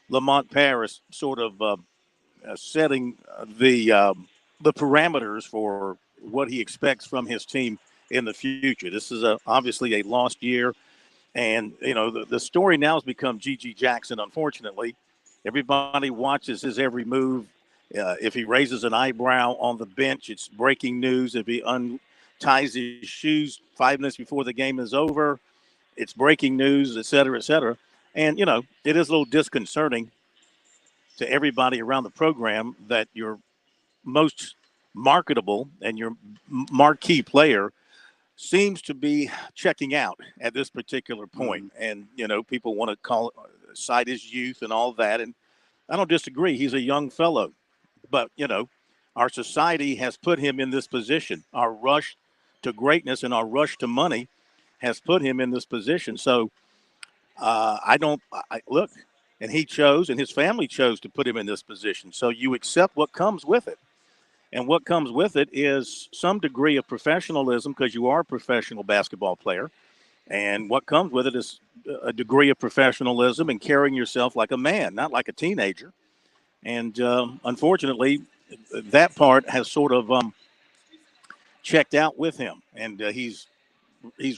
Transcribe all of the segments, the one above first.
Lamont Paris sort of setting the parameters for what he expects from his team in the future. This is obviously a lost year, and the story now has become G.G. Jackson. Unfortunately, everybody watches his every move. If he raises an eyebrow on the bench, it's breaking news. If he unties his shoes 5 minutes before the game is over, it's breaking news, et cetera, et cetera. And, it is a little disconcerting to everybody around the program that your most marketable and your marquee player seems to be checking out at this particular point. And, people want to cite his youth and all that. And I don't disagree. He's a young fellow. But, our society has put him in this position. Our rush to greatness and our rush to money has put him in this position. So look, and he chose and his family chose to put him in this position. So you accept what comes with it. And what comes with it is some degree of professionalism because you are a professional basketball player. And what comes with it is a degree of professionalism and carrying yourself like a man, not like a teenager. And unfortunately, that part has sort of checked out with him. And he's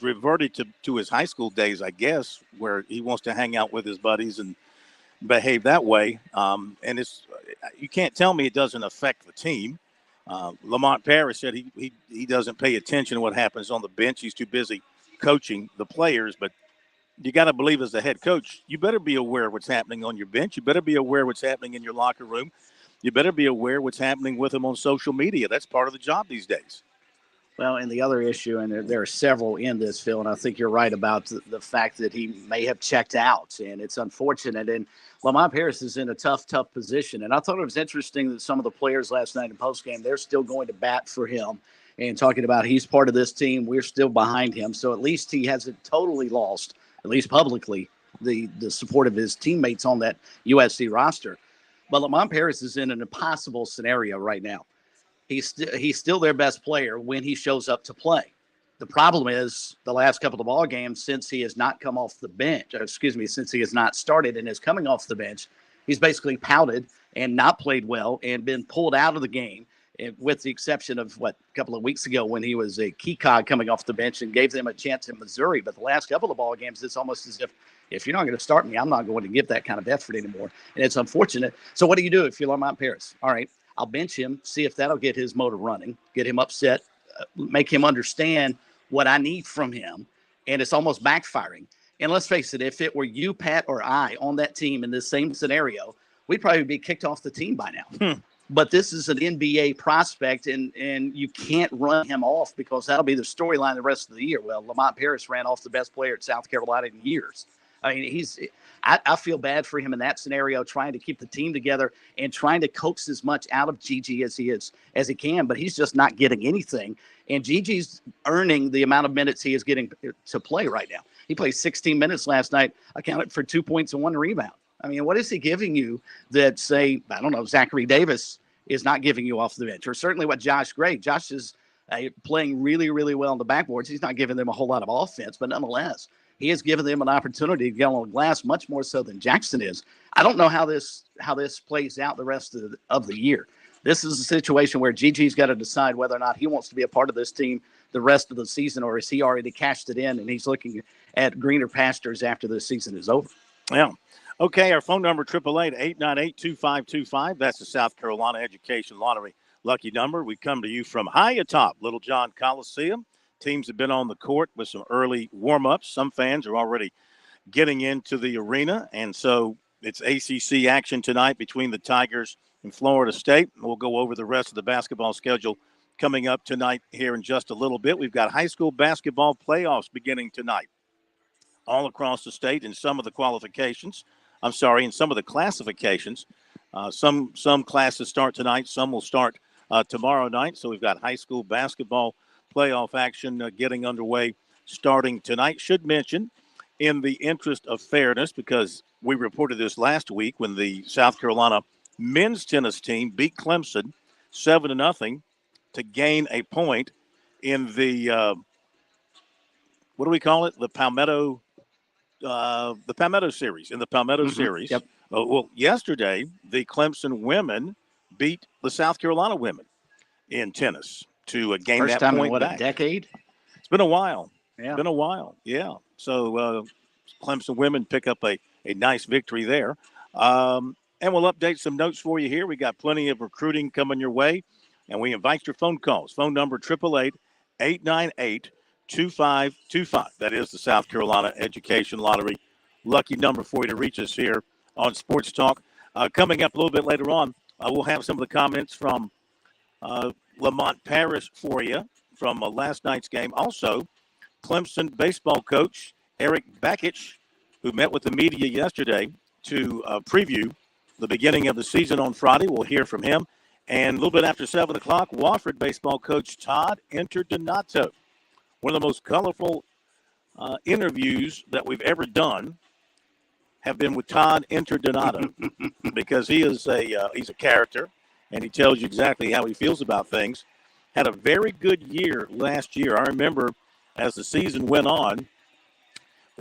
reverted to his high school days, I guess, where he wants to hang out with his buddies and behave that way. And you can't tell me it doesn't affect the team. Lamont Paris said he doesn't pay attention to what happens on the bench. He's too busy coaching the players. But you got to believe as the head coach, you better be aware of what's happening on your bench. You better be aware of what's happening in your locker room. You better be aware of what's happening with them on social media. That's part of the job these days. Well, and the other issue, and there are several in this, Phil, and I think you're right about the fact that he may have checked out, and it's unfortunate. And Lamont Paris is in a tough position. And I thought it was interesting that some of the players last night in postgame, they're still going to bat for him and talking about he's part of this team. We're still behind him. So at least he hasn't totally lost, at least publicly, the support of his teammates on that USC roster. But Lamont Paris is in an impossible scenario right now. He's still their best player when he shows up to play. The problem is the last couple of ball games, since he has not come off the bench, since he has not started and is coming off the bench, he's basically pouted and not played well and been pulled out of the game, with the exception of a couple of weeks ago when he was a key cog coming off the bench and gave them a chance in Missouri. But the last couple of ball games, it's almost as if you're not going to start me, I'm not going to give that kind of effort anymore. And it's unfortunate. So what do you do if you're Lamont Paris? All right, I'll bench him, see if that'll get his motor running, get him upset, make him understand what I need from him. And it's almost backfiring. And let's face it, if it were you, Pat, or I on that team in this same scenario, we'd probably be kicked off the team by now. But this is an NBA prospect, and you can't run him off because that'll be the storyline the rest of the year. Well, Lamont Paris ran off the best player at South Carolina in years. I mean, I feel bad for him in that scenario, trying to keep the team together and trying to coax as much out of Gigi as he can, but he's just not getting anything. And Gigi's earning the amount of minutes he is getting to play right now. He played 16 minutes last night, accounted for 2 points and 1 rebound. I mean, what is he giving you that, say, I don't know, Zachary Davis is not giving you off the bench, or certainly what Josh Gray. Josh is playing really, really well on the backboards. He's not giving them a whole lot of offense, but nonetheless, he has given them an opportunity to get on the glass much more so than Jackson is. I don't know how this plays out the rest of the year. This is a situation where Gigi's got to decide whether or not he wants to be a part of this team the rest of the season, or is he already cashed it in and he's looking at greener pastures after the season is over. Yeah. Okay, our phone number, 888-898-2525. That's the South Carolina Education Lottery lucky number. We come to you from high atop Little John Coliseum. Teams have been on the court with some early warm-ups. Some fans are already getting into the arena, and so it's ACC action tonight between the Tigers and Florida State. We'll go over the rest of the basketball schedule coming up tonight here in just a little bit. We've got high school basketball playoffs beginning tonight all across the state in some of the qualifications. In some of the classifications. Some classes start tonight. Some will start tomorrow night. So we've got high school basketball playoff action getting underway starting tonight. Should mention, in the interest of fairness, because we reported this last week when the South Carolina men's tennis team beat Clemson 7-0 to gain a point in the, what do we call it? The Palmetto series. In the Palmetto series. Yep. Well, yesterday, the Clemson women beat the South Carolina women in tennis to gain First that time in, point what, a back. decade? It's been a while. Yeah. Been a while. Yeah. So Clemson women pick up a nice victory there. And we'll update some notes for you here. We got plenty of recruiting coming your way. And we invite your phone calls. Phone number 888-898-2525. That is the South Carolina Education Lottery lucky number for you to reach us here on Sports Talk. Coming up a little bit later on, we'll have some of the comments from Lamont Paris for you from last night's game. Also, Clemson baseball coach Eric Bakich, who met with the media yesterday to preview the beginning of the season on Friday. We'll hear from him. And a little bit after 7 o'clock, Wofford baseball coach Todd Interdonato. One of the most colorful interviews that we've ever done have been with Todd Interdonato because he's a character, and he tells you exactly how he feels about things. Had a very good year last year. I remember as the season went on,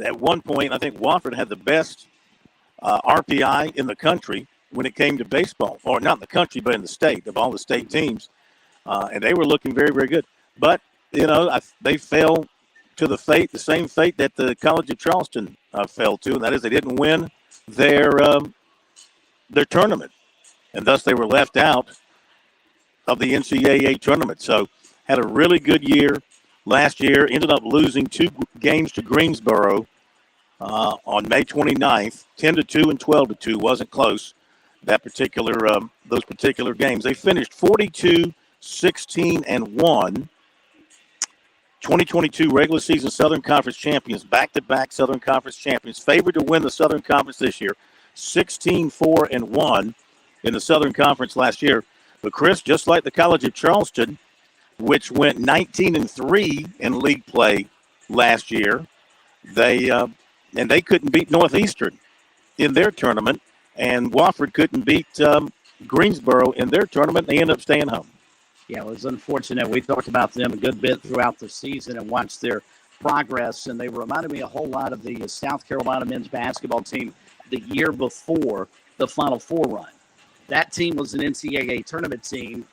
at one point, I think Wofford had the best RPI in the country when it came to baseball, or not in the country, but in the state, of all the state teams. And they were looking very, very good. But, they fell to the same fate that the College of Charleston fell to, and that is they didn't win their tournament. And thus they were left out of the NCAA tournament. So had a really good year last year, ended up losing 2 games to Greensboro on May 29th, 10-2 and 12-2. Wasn't close, those particular games. They finished 42-16-1. 2022 regular season Southern Conference champions, back-to-back Southern Conference champions, favored to win the Southern Conference this year, 16-4-1 in the Southern Conference last year. But Chris, just like the College of Charleston, which went 19-3 in league play last year, they couldn't beat Northeastern in their tournament, and Wofford couldn't beat Greensboro in their tournament. They ended up staying home. Yeah, it was unfortunate. We talked about them a good bit throughout the season and watched their progress, and they reminded me a whole lot of the South Carolina men's basketball team the year before the Final Four run. That team was an NCAA tournament team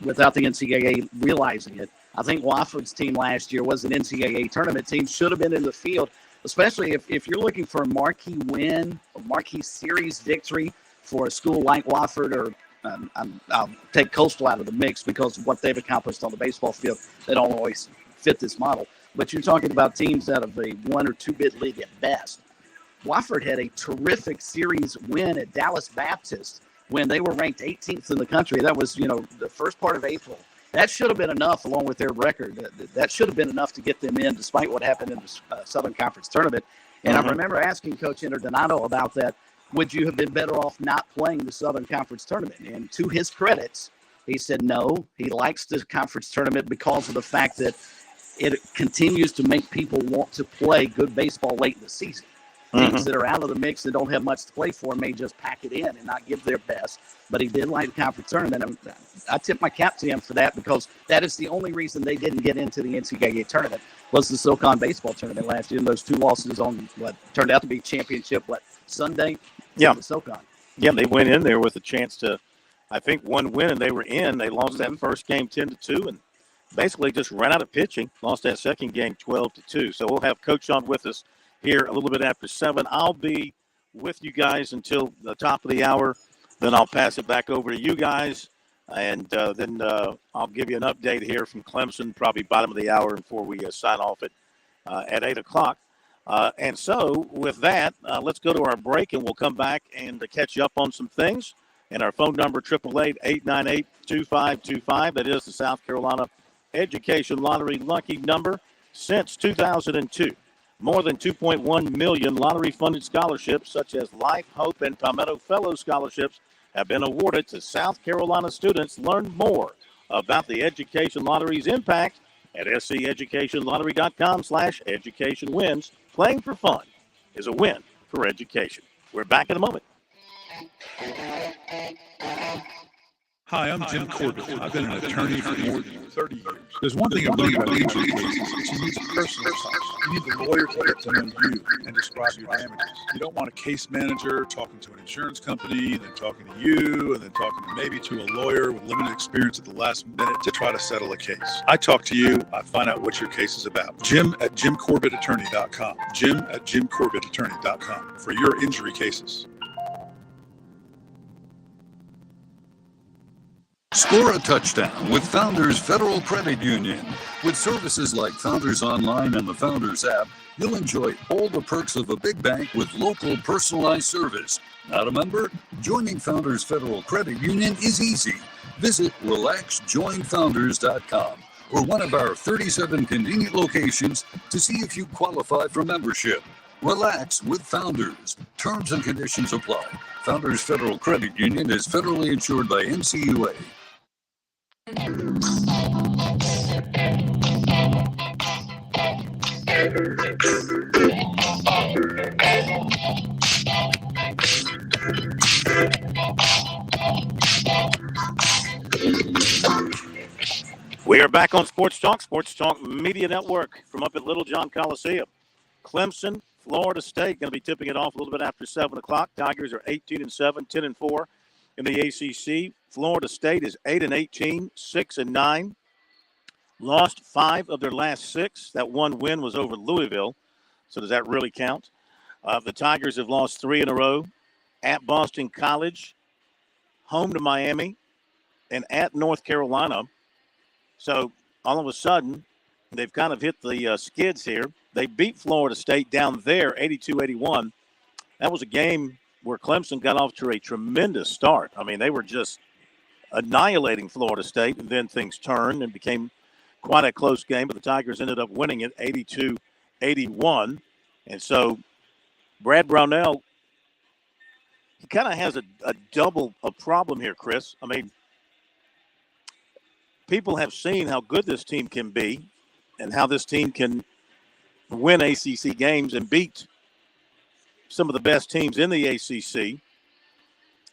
without the NCAA realizing it. I think Wofford's team last year was an NCAA tournament team, should have been in the field, especially if you're looking for a marquee win, a marquee series victory for a school like Wofford, or I'll take Coastal out of the mix because of what they've accomplished on the baseball field. They don't always fit this model. But you're talking about teams out of a 1 or 2 bid league at best. Wofford had a terrific series win at Dallas Baptist when they were ranked 18th in the country. That was, the first part of April. That should have been enough, along with their record. That should have been enough to get them in, despite what happened in the Southern Conference tournament. And I remember asking Coach Interdonato about that. Would you have been better off not playing the Southern Conference tournament? And to his credits, he said no. He likes the conference tournament because of the fact that it continues to make people want to play good baseball late in the season. Teams that are out of the mix that don't have much to play for may just pack it in and not give their best. But he did like the conference tournament. And I tip my cap to him for that, because that is the only reason they didn't get into the NCAA tournament was the SoCon baseball tournament last year. And those 2 losses on what turned out to be championship, Sunday? Yeah. The SoCon. Yeah, they went in there with a chance to, I think, 1 win, and they were in. They lost that first game 10-2 and basically just ran out of pitching. Lost that second game 12-2. So we'll have Coach on with us here a little bit after 7. I'll be with you guys until the top of the hour. Then I'll pass it back over to you guys, and then I'll give you an update here from Clemson, probably bottom of the hour before we sign off at 8 o'clock. And so with that, let's go to our break, and we'll come back and catch you up on some things. And our phone number, 888-898-2525. That is the South Carolina Education Lottery lucky number since 2002. More than 2.1 million lottery-funded scholarships, such as Life, Hope, and Palmetto Fellow scholarships, have been awarded to South Carolina students. Learn more about the Education Lottery's impact at sceducationlottery.com/educationwins. Playing for fun is a win for education. We're back in a moment. Hi, I'm Jim Corbett. I've been an attorney for more than 30 years. There's one thing I've learned about injury cases is you need a personal touch. You need the lawyer to get to know you and describe your damages. You don't want a case manager talking to an insurance company, then talking to you, and then talking maybe to a lawyer with limited experience at the last minute to try to settle a case. I talk to you, I find out what your case is about. Jim at JimCorbettAttorney.com. Jim at JimCorbettAttorney.com for your injury cases. Score a touchdown with Founders Federal Credit Union. With services like Founders Online and the Founders app, you'll enjoy all the perks of a big bank with local personalized service. Not a member? Joining Founders Federal Credit Union is easy. Visit RelaxJoinFounders.com or one of our 37 convenient locations to see if you qualify for membership. Relax with Founders. Terms and conditions apply. Founders Federal Credit Union is federally insured by NCUA. We are back on Sports Talk Media Network from up at Little John Coliseum. Clemson, Florida State going to be tipping it off a little bit after 7 o'clock. Tigers are 18-7, 10-4 in the ACC. Florida State is 8-18, 6-9. Lost 5 of their last 6. That one win was over Louisville. So does that really count? The Tigers have lost 3 in a row at Boston College, home to Miami, and at North Carolina. So all of a sudden, they've kind of hit the skids here. They beat Florida State down there 82-81. That was a game where Clemson got off to a tremendous start. I mean, they were just annihilating Florida State, and then things turned and became quite a close game, but the Tigers ended up winning it 82-81. And so Brad Brownell, he kind of has a double problem here, Chris. I mean, people have seen how good this team can be and how this team can win ACC games and beat some of the best teams in the ACC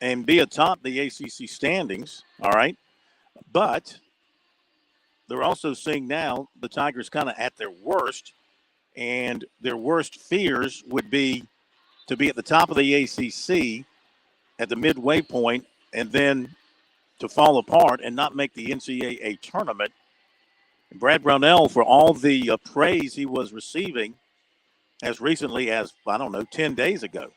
and be atop the ACC standings, all right? But they're also seeing now the Tigers kind of at their worst, and their worst fears would be to be at the top of the ACC at the midway point and then to fall apart and not make the NCAA tournament. And Brad Brownell, for all the praise he was receiving as recently as, 10 days ago,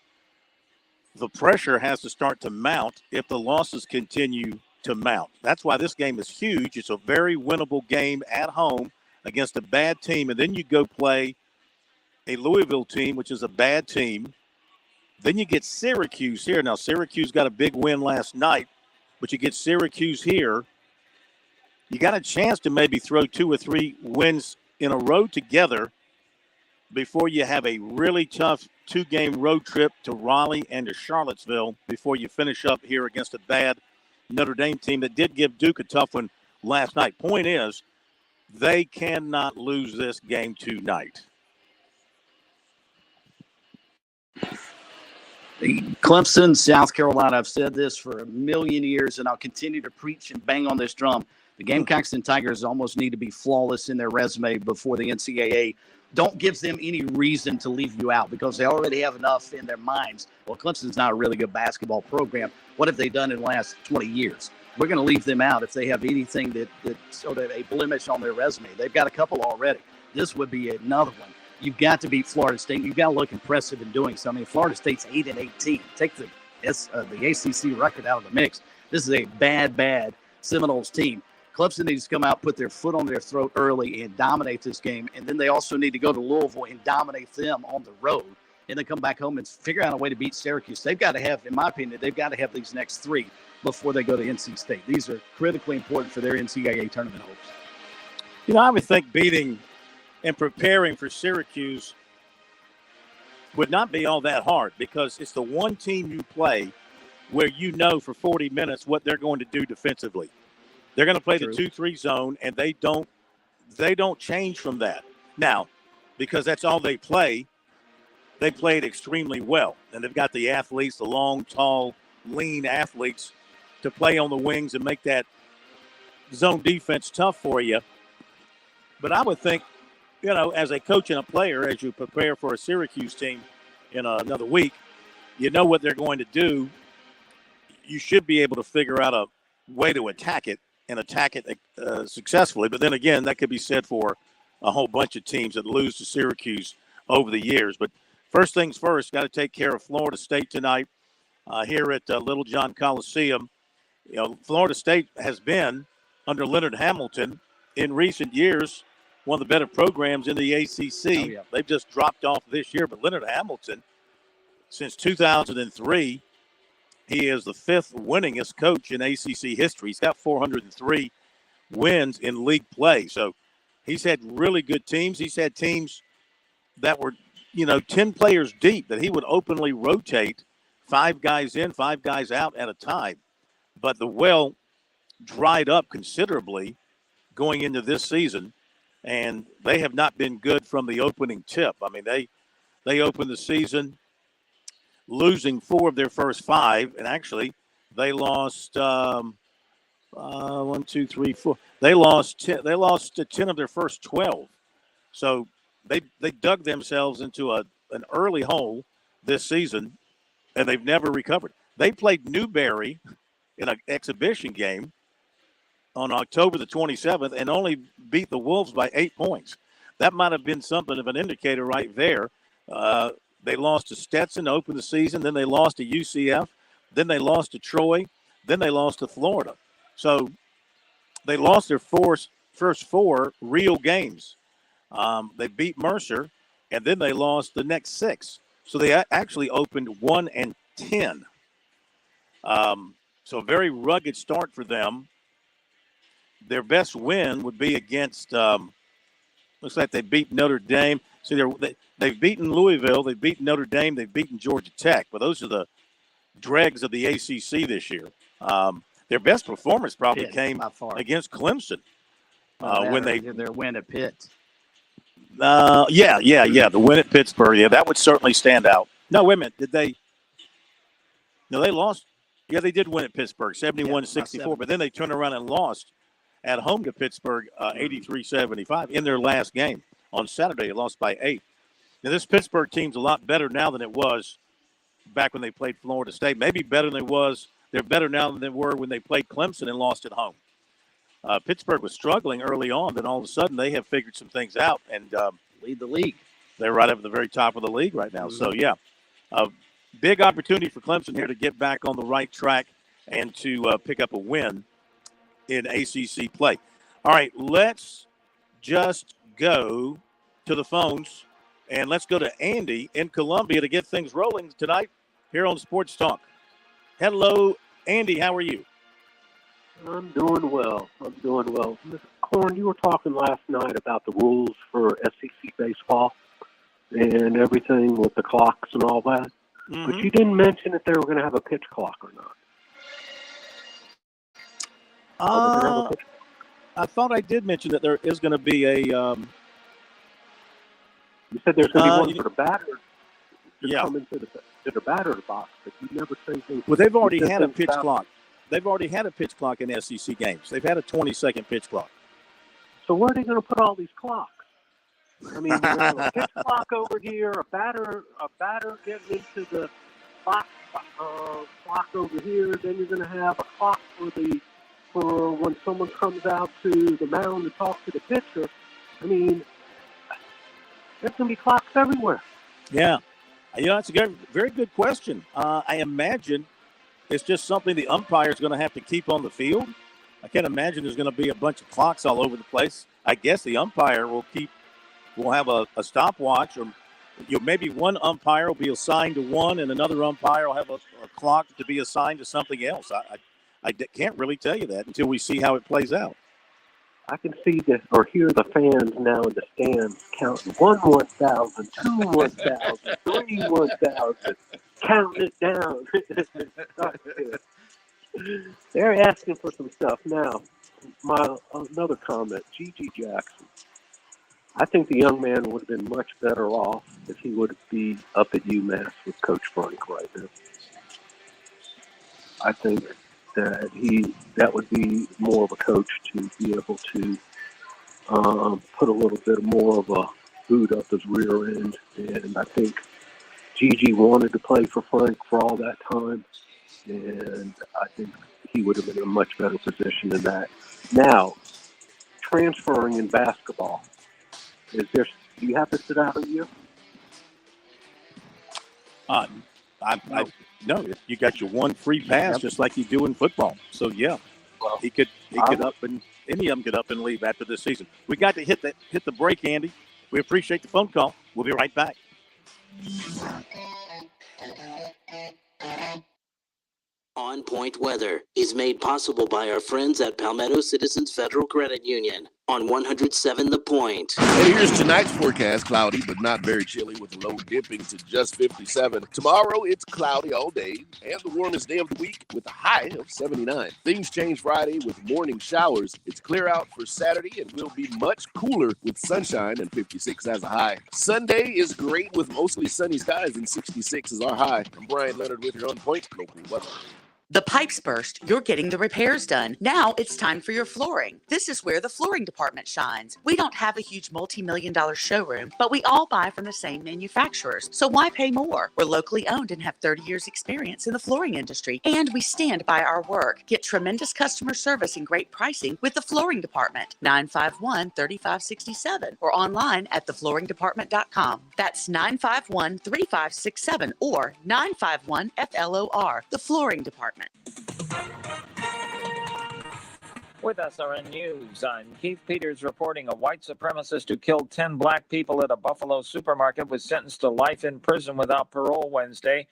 the pressure has to start to mount if the losses continue to mount. That's why this game is huge. It's a very winnable game at home against a bad team, and then you go play a Louisville team, which is a bad team. Then you get Syracuse here. Now, Syracuse got a big win last night, but you get Syracuse here. You got a chance to maybe throw 2 or 3 wins in a row together before you have a really tough 2-game road trip to Raleigh and to Charlottesville before you finish up here against a bad Notre Dame team that did give Duke a tough one last night. Point is, they cannot lose this game tonight. Clemson, South Carolina, I've said this for a million years, and I'll continue to preach and bang on this drum. The Gamecocks and Tigers almost need to be flawless in their resume before the NCAA don't give them any reason to leave you out because they already have enough in their minds. Well, Clemson's not a really good basketball program. What have they done in the last 20 years? We're going to leave them out if they have anything that's sort of a blemish on their resume. They've got a couple already. This would be another one. You've got to beat Florida State. You've got to look impressive in doing so. I mean, Florida State's 8-18. Take the ACC record out of the mix. This is a bad Seminoles team. Clemson needs to come out, put their foot on their throat early, and dominate this game. And then they also need to go to Louisville and dominate them on the road, and then come back home and figure out a way to beat Syracuse. They've got to have, in my opinion, they've got to have these next 3 before they go to NC State. These are critically important for their NCAA tournament hopes. You know, I would think beating and preparing for Syracuse would not be all that hard because it's the one team you play where you know for 40 minutes what they're going to do defensively. They're going to play the 2-3 zone, and they don't change from that. Now, because that's all they play, they played extremely well. And they've got the athletes, the long, tall, lean athletes to play on the wings and make that zone defense tough for you. But I would think, as a coach and a player, as you prepare for a Syracuse team in another week, you know what they're going to do. You should be able to figure out a way to attack it and attack it successfully. But then again, that could be said for a whole bunch of teams that lose to Syracuse over the years. But first things first, got to take care of Florida State tonight here at Little John Coliseum. Florida State has been, under Leonard Hamilton, in recent years, one of the better programs in the ACC. Oh, yeah. They've just dropped off this year. But Leonard Hamilton, since 2003, he is the fifth winningest coach in ACC history. He's got 403 wins in league play. So he's had really good teams. He's had teams that were, 10 players deep that he would openly rotate 5 guys in, 5 guys out at a time. But the well dried up considerably going into this season, and they have not been good from the opening tip. I mean, they opened the season losing 4 of their first 5, and actually they lost 1, 2, 3, 4. They lost 10 of their first 12. So they dug themselves into an early hole this season, and they've never recovered. They played Newberry in an exhibition game on October the 27th and only beat the Wolves by 8 points. That might have been something of an indicator right there. They lost to Stetson to open the season. Then they lost to UCF. Then they lost to Troy. Then they lost to Florida. So they lost their first 4 real games. They beat Mercer, and then they lost the next 6. So they actually opened 1-10. So a very rugged start for them. Their best win would be against, looks like they beat Notre Dame. See, they've beaten Louisville, they've beaten Notre Dame, they've beaten Georgia Tech. But those are the dregs of the ACC this year. Their best performance probably came against Clemson when their win at Pitt. The win at Pittsburgh. Yeah, that would certainly stand out. No, wait a minute. Did they? No, they lost. Yeah, they did win at Pittsburgh, 71-64. But then they turned around and lost at home to Pittsburgh, 83-75 in their last game. On Saturday, they lost by 8. Now, this Pittsburgh team's a lot better now than it was back when they played Florida State. Maybe better than it was. They're better now than they were when they played Clemson and lost at home. Pittsburgh was struggling early on, then all of a sudden they have figured some things out and lead the league. They're right up at the very top of the league right now. So, yeah, a big opportunity for Clemson here to get back on the right track and to pick up a win in ACC play. All right, let's just go to the phones, and let's go to Andy in Columbia to get things rolling tonight here on Sports Talk. Hello, Andy. How are you? I'm doing well. Mr. Korn, you were talking last night about the rules for SEC baseball and everything with the clocks and all that. Mm-hmm. But you didn't mention if they were going to have a pitch clock or not. I thought I did mention that there is going to be a. You said there's going to be one for the batter. Come into the batter box, but you never say anything. Well, they've already had a pitch clock. They've already had a pitch clock in SEC games. They've had a 20-second pitch clock. So where are they going to put all these clocks? I mean, you have a pitch clock over here, a batter getting into the box clock over here. Then you're going to have a clock for when someone comes out to the mound to talk to the pitcher. I mean, there's going to be clocks everywhere. Yeah. That's a very good question. I imagine it's just something the umpire is going to have to keep on the field. I can't imagine there's going to be a bunch of clocks all over the place. I guess the umpire will have a stopwatch, or maybe one umpire will be assigned to one, and another umpire will have a clock to be assigned to something else. I can't really tell you that until we see how it plays out. I can see or hear the fans now in the stands counting 1 1,000, 2 1,000, 3 1,000, counting it down. They're asking for some stuff now. Another comment, G.G. Jackson. I think the young man would have been much better off if he would be up at UMass with Coach Frank right now. I think that would be more of a coach to be able to put a little bit more of a boot up his rear end. And I think Gigi wanted to play for Frank for all that time, and I think he would have been in a much better position than that. Now, transferring in basketball, do you have to sit out a year? No, you got your one free pass just like you do in football. So yeah, Well, he could up and any of them get up and leave after this season. We got to hit the break, Andy. We appreciate the phone call. We'll be right back. On Point Weather is made possible by our friends at Palmetto Citizens Federal Credit Union on 107 The Point. And here's tonight's forecast: cloudy, but not very chilly, with the low dipping to just 57. Tomorrow, it's cloudy all day, and the warmest day of the week with a high of 79. Things change Friday with morning showers. It's clear out for Saturday and will be much cooler with sunshine and 56 as a high. Sunday is great with mostly sunny skies and 66 is our high. I'm Brian Leonard with your On Point local weather. The pipes burst, you're getting the repairs done. Now it's time for your flooring. This is where the flooring department shines. We don't have a huge multi-million-dollar showroom, but we all buy from the same manufacturers. So why pay more? We're locally owned and have 30 years experience in the flooring industry, and we stand by our work. Get tremendous customer service and great pricing with the flooring department, 951-3567, or online at theflooringdepartment.com. That's 951-3567 or 951-FLOR, the flooring department. With SRN News, I'm Keith Peters reporting a white supremacist who killed 10 black people at a Buffalo supermarket was sentenced to life in prison without parole Wednesday.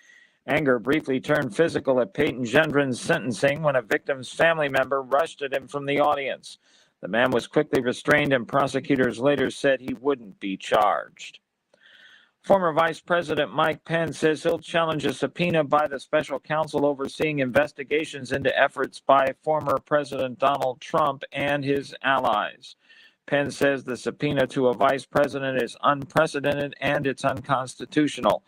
Anger briefly turned physical at Peyton Gendron's sentencing when a victim's family member rushed at him from the audience. The man was quickly restrained, and prosecutors later said he wouldn't be charged. Former Vice President Mike Pence says he'll challenge a subpoena by the special counsel overseeing investigations into efforts by former President Donald Trump and his allies. Pence says the subpoena to a vice president is unprecedented and it's unconstitutional.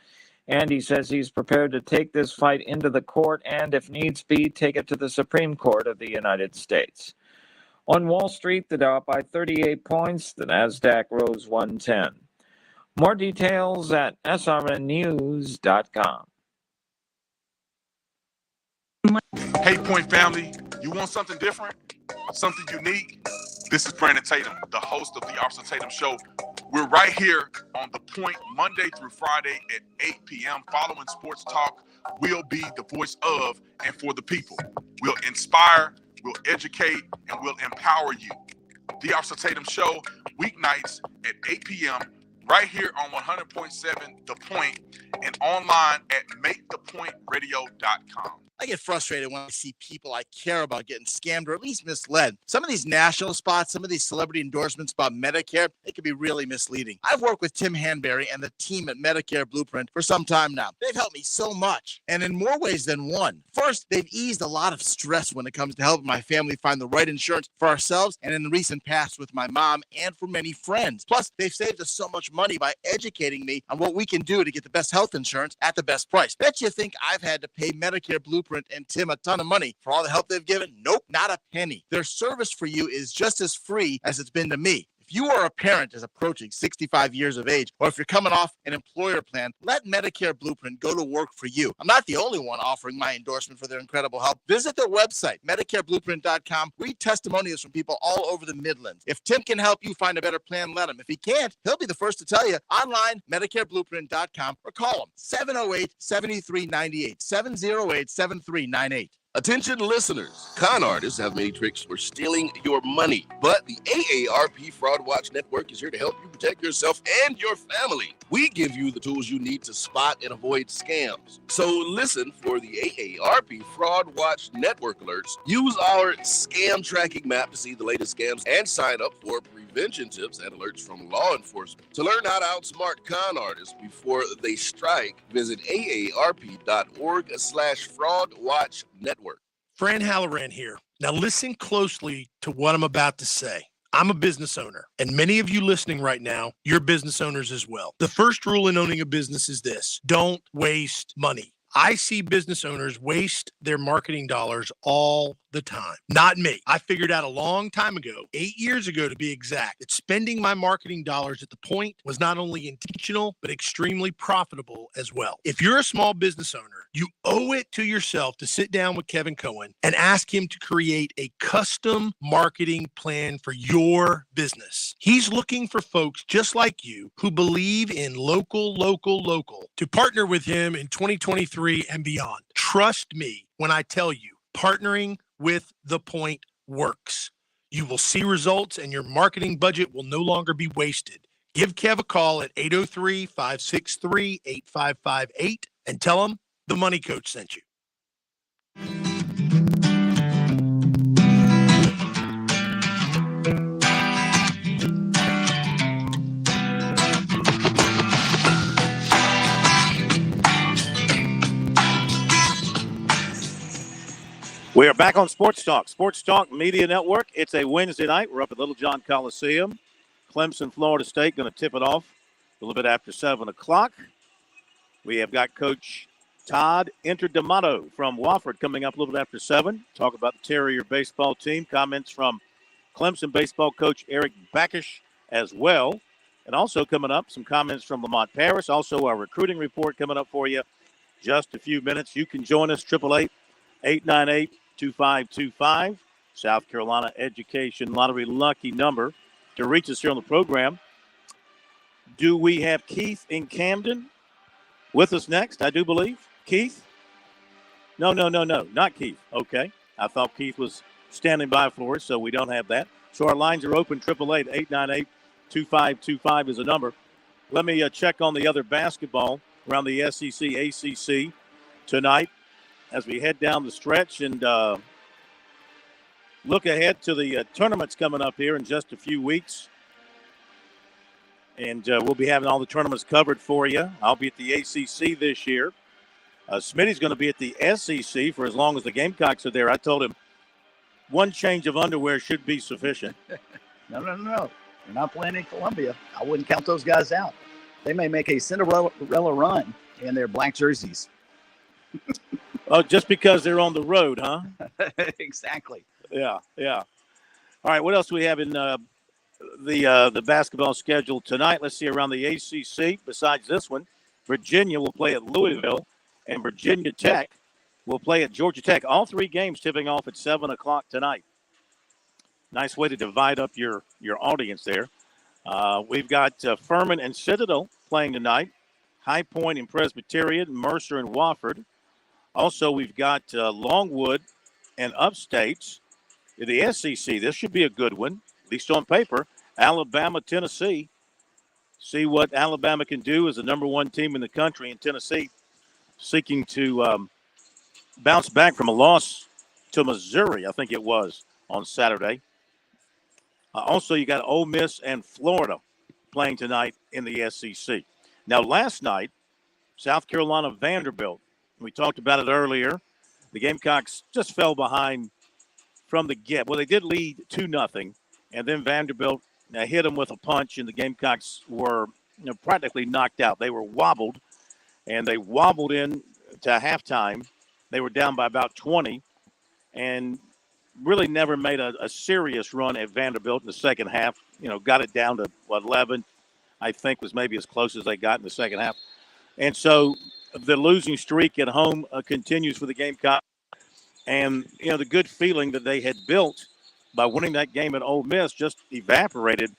And he says he's prepared to take this fight into the court and, if needs be, take it to the Supreme Court of the United States. On Wall Street, the Dow up by 38 points. The Nasdaq rose 110. More details at srnnews.com. Hey, Point family, you want something different? Something unique? This is Brandon Tatum, the host of the Officer Tatum Show. We're right here on The Point Monday through Friday at 8 p.m. Following Sports Talk, we'll be the voice of and for the people. We'll inspire, we'll educate, and we'll empower you. The Officer Tatum Show, weeknights at 8 p.m. right here on 100.7 The Point and online at makethepointradio.com. I get frustrated when I see people I care about getting scammed or at least misled. Some of these national spots, some of these celebrity endorsements about Medicare, they can be really misleading. I've worked with Tim Hanberry and the team at Medicare Blueprint for some time now. They've helped me so much, and in more ways than one. First, they've eased a lot of stress when it comes to helping my family find the right insurance for ourselves and in the recent past with my mom and for many friends. Plus, they've saved us so much money by educating me on what we can do to get the best health insurance at the best price. Bet you think I've had to pay Medicare Blueprint and Tim a ton of money for all the help they've given? Nope, not a penny. Their service for you is just as free as it's been to me. If you are a parent is approaching 65 years of age, or if you're coming off an employer plan, let Medicare Blueprint go to work for you. I'm not the only one offering my endorsement for their incredible help. Visit their website, MedicareBlueprint.com. Read testimonials from people all over the Midlands. If Tim can help you find a better plan, let him. If he can't, he'll be the first to tell you. Online, MedicareBlueprint.com, or call him, 708-7398, 708-7398. Attention listeners, con artists have many tricks for stealing your money, but the AARP Fraud Watch Network is here to help you protect yourself and your family. We give you the tools you need to spot and avoid scams. So listen for the AARP Fraud Watch Network alerts. Use our scam tracking map to see the latest scams and sign up for prevention tips and alerts from law enforcement. To learn how to outsmart con artists before they strike, visit aarp.org/fraudwatchnetwork. Fran Halloran here. Now listen closely to what I'm about to say. I'm a business owner, and many of you listening right now, you're business owners as well. The first rule in owning a business is this: don't waste money. I see business owners waste their marketing dollars all the time. Not me. I figured out a long time ago, 8 years ago to be exact, that spending my marketing dollars at the point was not only intentional, but extremely profitable as well. If you're a small business owner, you owe it to yourself to sit down with Kevin Cohen and ask him to create a custom marketing plan for your business. He's looking for folks just like you who believe in local to partner with him in 2023 and beyond. Trust me when I tell you, partnering with The Point works. You will see results and your marketing budget will no longer be wasted. Give Kev a call at 803-563-8558 and tell him the Money Coach sent you. We are back on Sports Talk, Sports Talk Media Network. It's a Wednesday night. We're up at Little John Coliseum. Clemson, Florida State, going to tip it off a little bit after 7 o'clock. We have got Coach Todd Interdamato from Wofford coming up a little bit after 7. Talk about the Terrier baseball team. Comments from Clemson baseball coach Eric Backish as well. And also coming up, some comments from Lamont Paris. Also, our recruiting report coming up for you just a few minutes. You can join us, 888-898-2525. South Carolina Education Lottery lucky number to reach us here on the program. Do we have Keith in Camden with us next? I do believe. Keith? No, not Keith. Okay. I thought Keith was standing by for us, so we don't have that. So our lines are open. 888-898-2525 is a number. Let me check on the other basketball around the SEC, ACC tonight as we head down the stretch and look ahead to the tournaments coming up here in just a few weeks. And we'll be having all the tournaments covered for you. I'll be at the ACC this year. Smitty's going to be at the SEC for as long as the Gamecocks are there. I told him one change of underwear should be sufficient. No. They're not playing in Columbia. I wouldn't count those guys out. They may make a Cinderella run in their black jerseys. Oh, just because they're on the road, huh? Exactly. Yeah. All right, what else do we have in the basketball schedule tonight? Let's see, around the ACC, besides this one, Virginia will play at Louisville, and Virginia Tech will play at Georgia Tech. All three games tipping off at 7 o'clock tonight. Nice way to divide up your audience there. We've got Furman and Citadel playing tonight, High Point and Presbyterian, Mercer and Wofford. Also, we've got Longwood and Upstate. In the SEC, this should be a good one, at least on paper. Alabama, Tennessee. See what Alabama can do as the number one team in the country, in Tennessee seeking to bounce back from a loss to Missouri, I think it was, on Saturday. Also, you got Ole Miss and Florida playing tonight in the SEC. Now, last night, South Carolina Vanderbilt. We talked about it earlier. The Gamecocks just fell behind from the get. Well, they did lead 2-0, and then Vanderbilt hit them with a punch, and the Gamecocks were practically knocked out. They were wobbled, and they wobbled in to halftime. They were down by about 20, and really never made a serious run at Vanderbilt in the second half. Got it down to 11, I think was maybe as close as they got in the second half. And so the losing streak at home continues for the Gamecocks. And, the good feeling that they had built by winning that game at Ole Miss just evaporated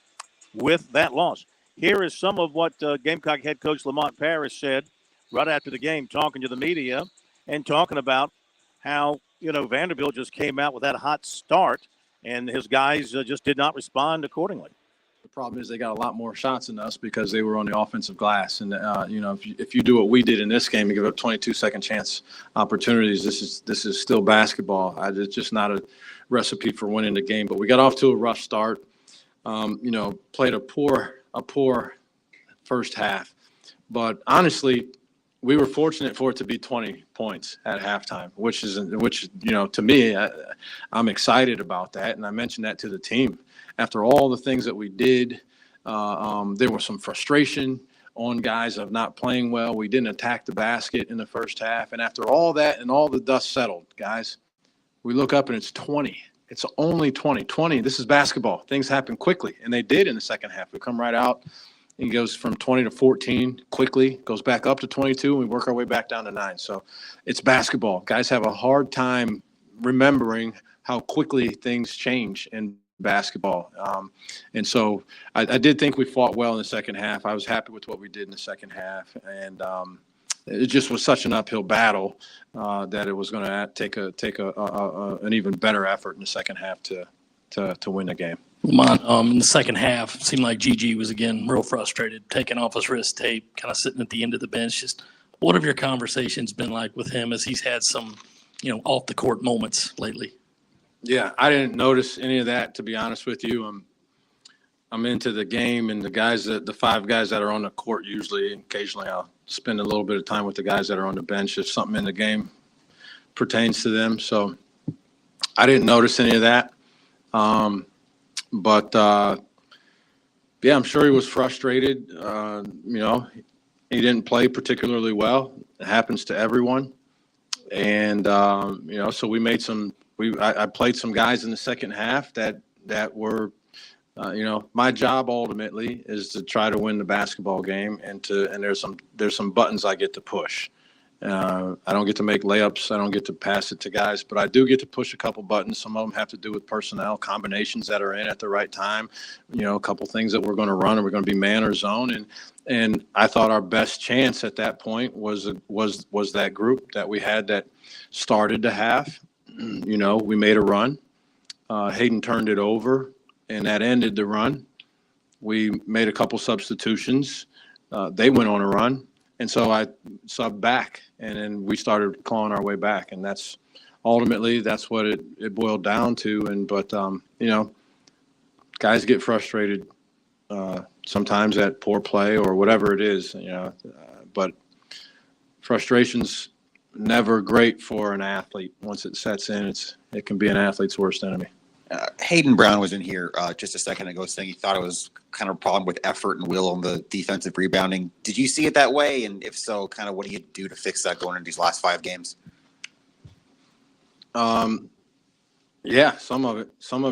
with that loss. Here is some of what Gamecock head coach Lamont Paris said right after the game, talking to the media and talking about how, Vanderbilt just came out with that hot start and his guys just did not respond accordingly. The problem is they got a lot more shots than us because they were on the offensive glass. And, if you do what we did in this game and give up 22 second chance opportunities, this is still basketball. It's just not a recipe for winning the game. But we got off to a rough start, played a poor first half. But honestly, we were fortunate for it to be 20 points at halftime, which to me, I'm excited about that. And I mentioned that to the team. After all the things that we did, there was some frustration. on guys of not playing well. We didn't attack the basket in the first half. And after all that and all the dust settled, guys, we look up and it's 20. It's only 20. 20, this is basketball. Things happen quickly, and they did in the second half. We come right out. It goes from 20 to 14 quickly, goes back up to 22, and we work our way back down to 9. So it's basketball. Guys have a hard time remembering how quickly things change in basketball. And so I did think we fought well in the second half. I was happy with what we did in the second half. And it just was such an uphill battle that it was going to take an even better effort in the second half to win the game. Lamont, in the second half, it seemed like GG was, again, real frustrated, taking off his wrist tape, kind of sitting at the end of the bench. Just what have your conversations been like with him as he's had some, off the court moments lately? Yeah, I didn't notice any of that, to be honest with you. I'm into the game, and the 5 guys that are on the court, usually, occasionally I'll spend a little bit of time with the guys that are on the bench if something in the game pertains to them. So I didn't notice any of that. But I'm sure he was frustrated. He didn't play particularly well. It happens to everyone. And, so we made I played some guys in the second half that were, my job ultimately is to try to win the basketball game and there's some buttons I get to push. I don't get to make layups. I don't get to pass it to guys, but I do get to push a couple buttons. Some of them have to do with personnel combinations that are in at the right time. A couple things that we're going to run, and we're going to be man or zone. And I thought our best chance at that point was that group that we had that started the half. We made a run. Hayden turned it over, and that ended the run. We made a couple substitutions. They went on a run. And so I subbed back, and then we started clawing our way back. And that's ultimately what it boiled down to. But guys get frustrated sometimes at poor play or whatever it is, but frustration's never great for an athlete. Once it sets in, it can be an athlete's worst enemy. Hayden Brown was in here just a second ago saying he thought it was kind of a problem with effort and will on the defensive rebounding. Did you see it that way? And if so, kind of what do you do to fix that going into these last 5 games? Yeah, some of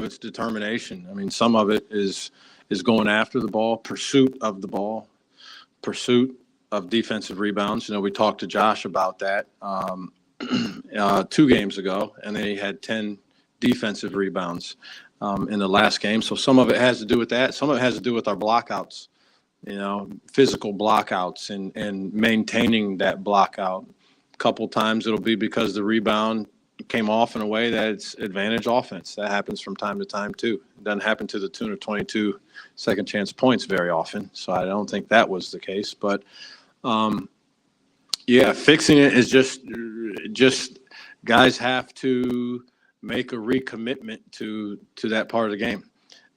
it's determination. I mean, some of it is going after the ball, pursuit of the ball, pursuit of defensive rebounds. We talked to Josh about that 2 games ago, and then he had 10 defensive rebounds in the last game. So some of it has to do with that. Some of it has to do with our blockouts, physical blockouts and maintaining that blockout. A couple times it'll be because the rebound came off in a way that's advantage offense. That happens from time to time too. It doesn't happen to the tune of 22 second chance points very often. So I don't think that was the case. But fixing it is just guys have to make a recommitment to that part of the game.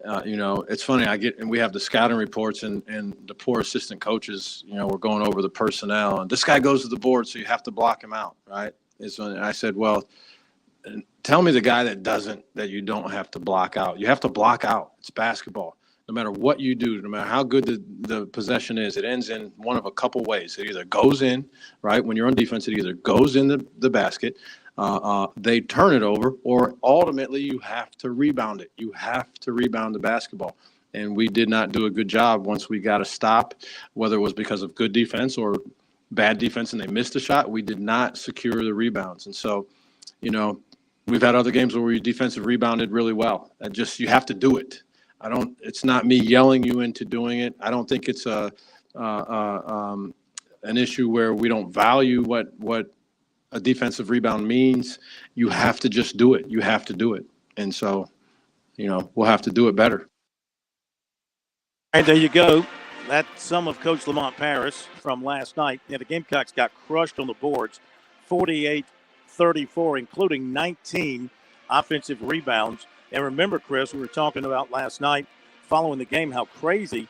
It's funny. We have the scouting reports and the poor assistant coaches, we're going over the personnel and this guy goes to the board, so you have to block him out. Right. And I said, well, tell me the guy that you don't have to block out. You have to block out. It's basketball. No matter what you do, no matter how good the possession is, it ends in one of a couple ways. It either goes in, right? When you're on defense, it either goes in the basket, they turn it over, or ultimately you have to rebound it. You have to rebound the basketball. And we did not do a good job once we got a stop, whether it was because of good defense or bad defense and they missed a shot. We did not secure the rebounds. And so, we've had other games where we defensive rebounded really well. You have to do it. It's not me yelling you into doing it. I don't think it's an issue where we don't value what a defensive rebound means. You have to just do it. You have to do it. And so, we'll have to do it better. All right, there you go. That's some of Coach Lamont Paris from last night. The Gamecocks got crushed on the boards, 48-34, including 19 offensive rebounds. And remember, Chris, we were talking about last night following the game how crazy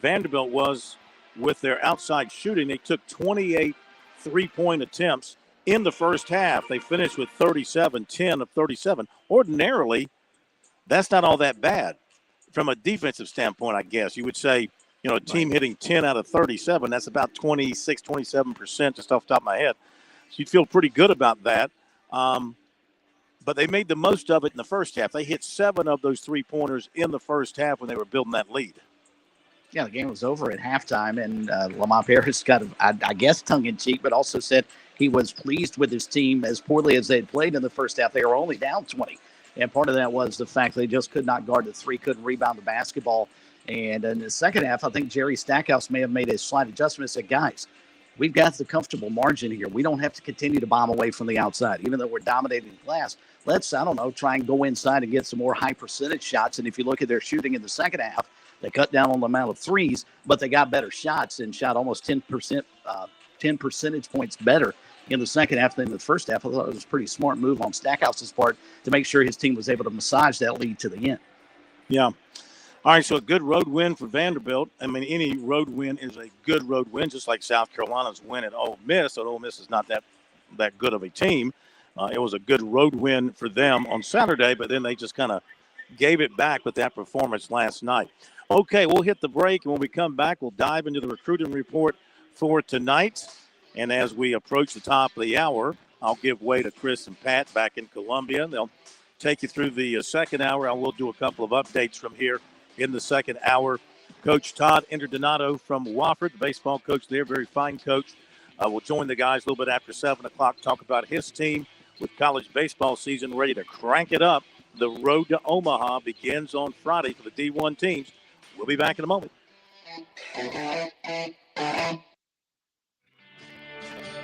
Vanderbilt was with their outside shooting. They took 28 three-point attempts in the first half. They finished with 10 of 37. Ordinarily, that's not all that bad from a defensive standpoint, I guess. You would say, a team hitting 10 out of 37, that's about 26, 27%, just off the top of my head. So you'd feel pretty good about that. But they made the most of it in the first half. They hit 7 of those 3-pointers in the first half when they were building that lead. Yeah, the game was over at halftime, and Lamont Paris got, I guess, tongue-in-cheek, but also said he was pleased with his team as poorly as they had played in the first half. They were only down 20, and part of that was the fact they just could not guard the three, couldn't rebound the basketball. And in the second half, I think Jerry Stackhouse may have made a slight adjustment and said, guys, we've got the comfortable margin here. We don't have to continue to bomb away from the outside, even though we're dominating the glass. Let's, try and go inside and get some more high percentage shots. And if you look at their shooting in the second half, they cut down on the amount of threes, but they got better shots and shot almost 10 percentage points better in the second half than the first half. I thought it was a pretty smart move on Stackhouse's part to make sure his team was able to massage that lead to the end. Yeah. All right, so a good road win for Vanderbilt. I mean, any road win is a good road win, just like South Carolina's win at Ole Miss. So Ole Miss is not that good of a team. It was a good road win for them on Saturday, but then they just kind of gave it back with that performance last night. Okay, we'll hit the break, and when we come back, we'll dive into the recruiting report for tonight. And as we approach the top of the hour, I'll give way to Chris and Pat back in Columbia. They'll take you through the second hour. I will do a couple of updates from here in the second hour. Coach Todd Interdonato from Wofford, the baseball coach there, very fine coach, will join the guys a little bit after 7 o'clock, talk about his team with college baseball season ready to crank it up. The road to Omaha begins on Friday for the D1 teams. We'll be back in a moment.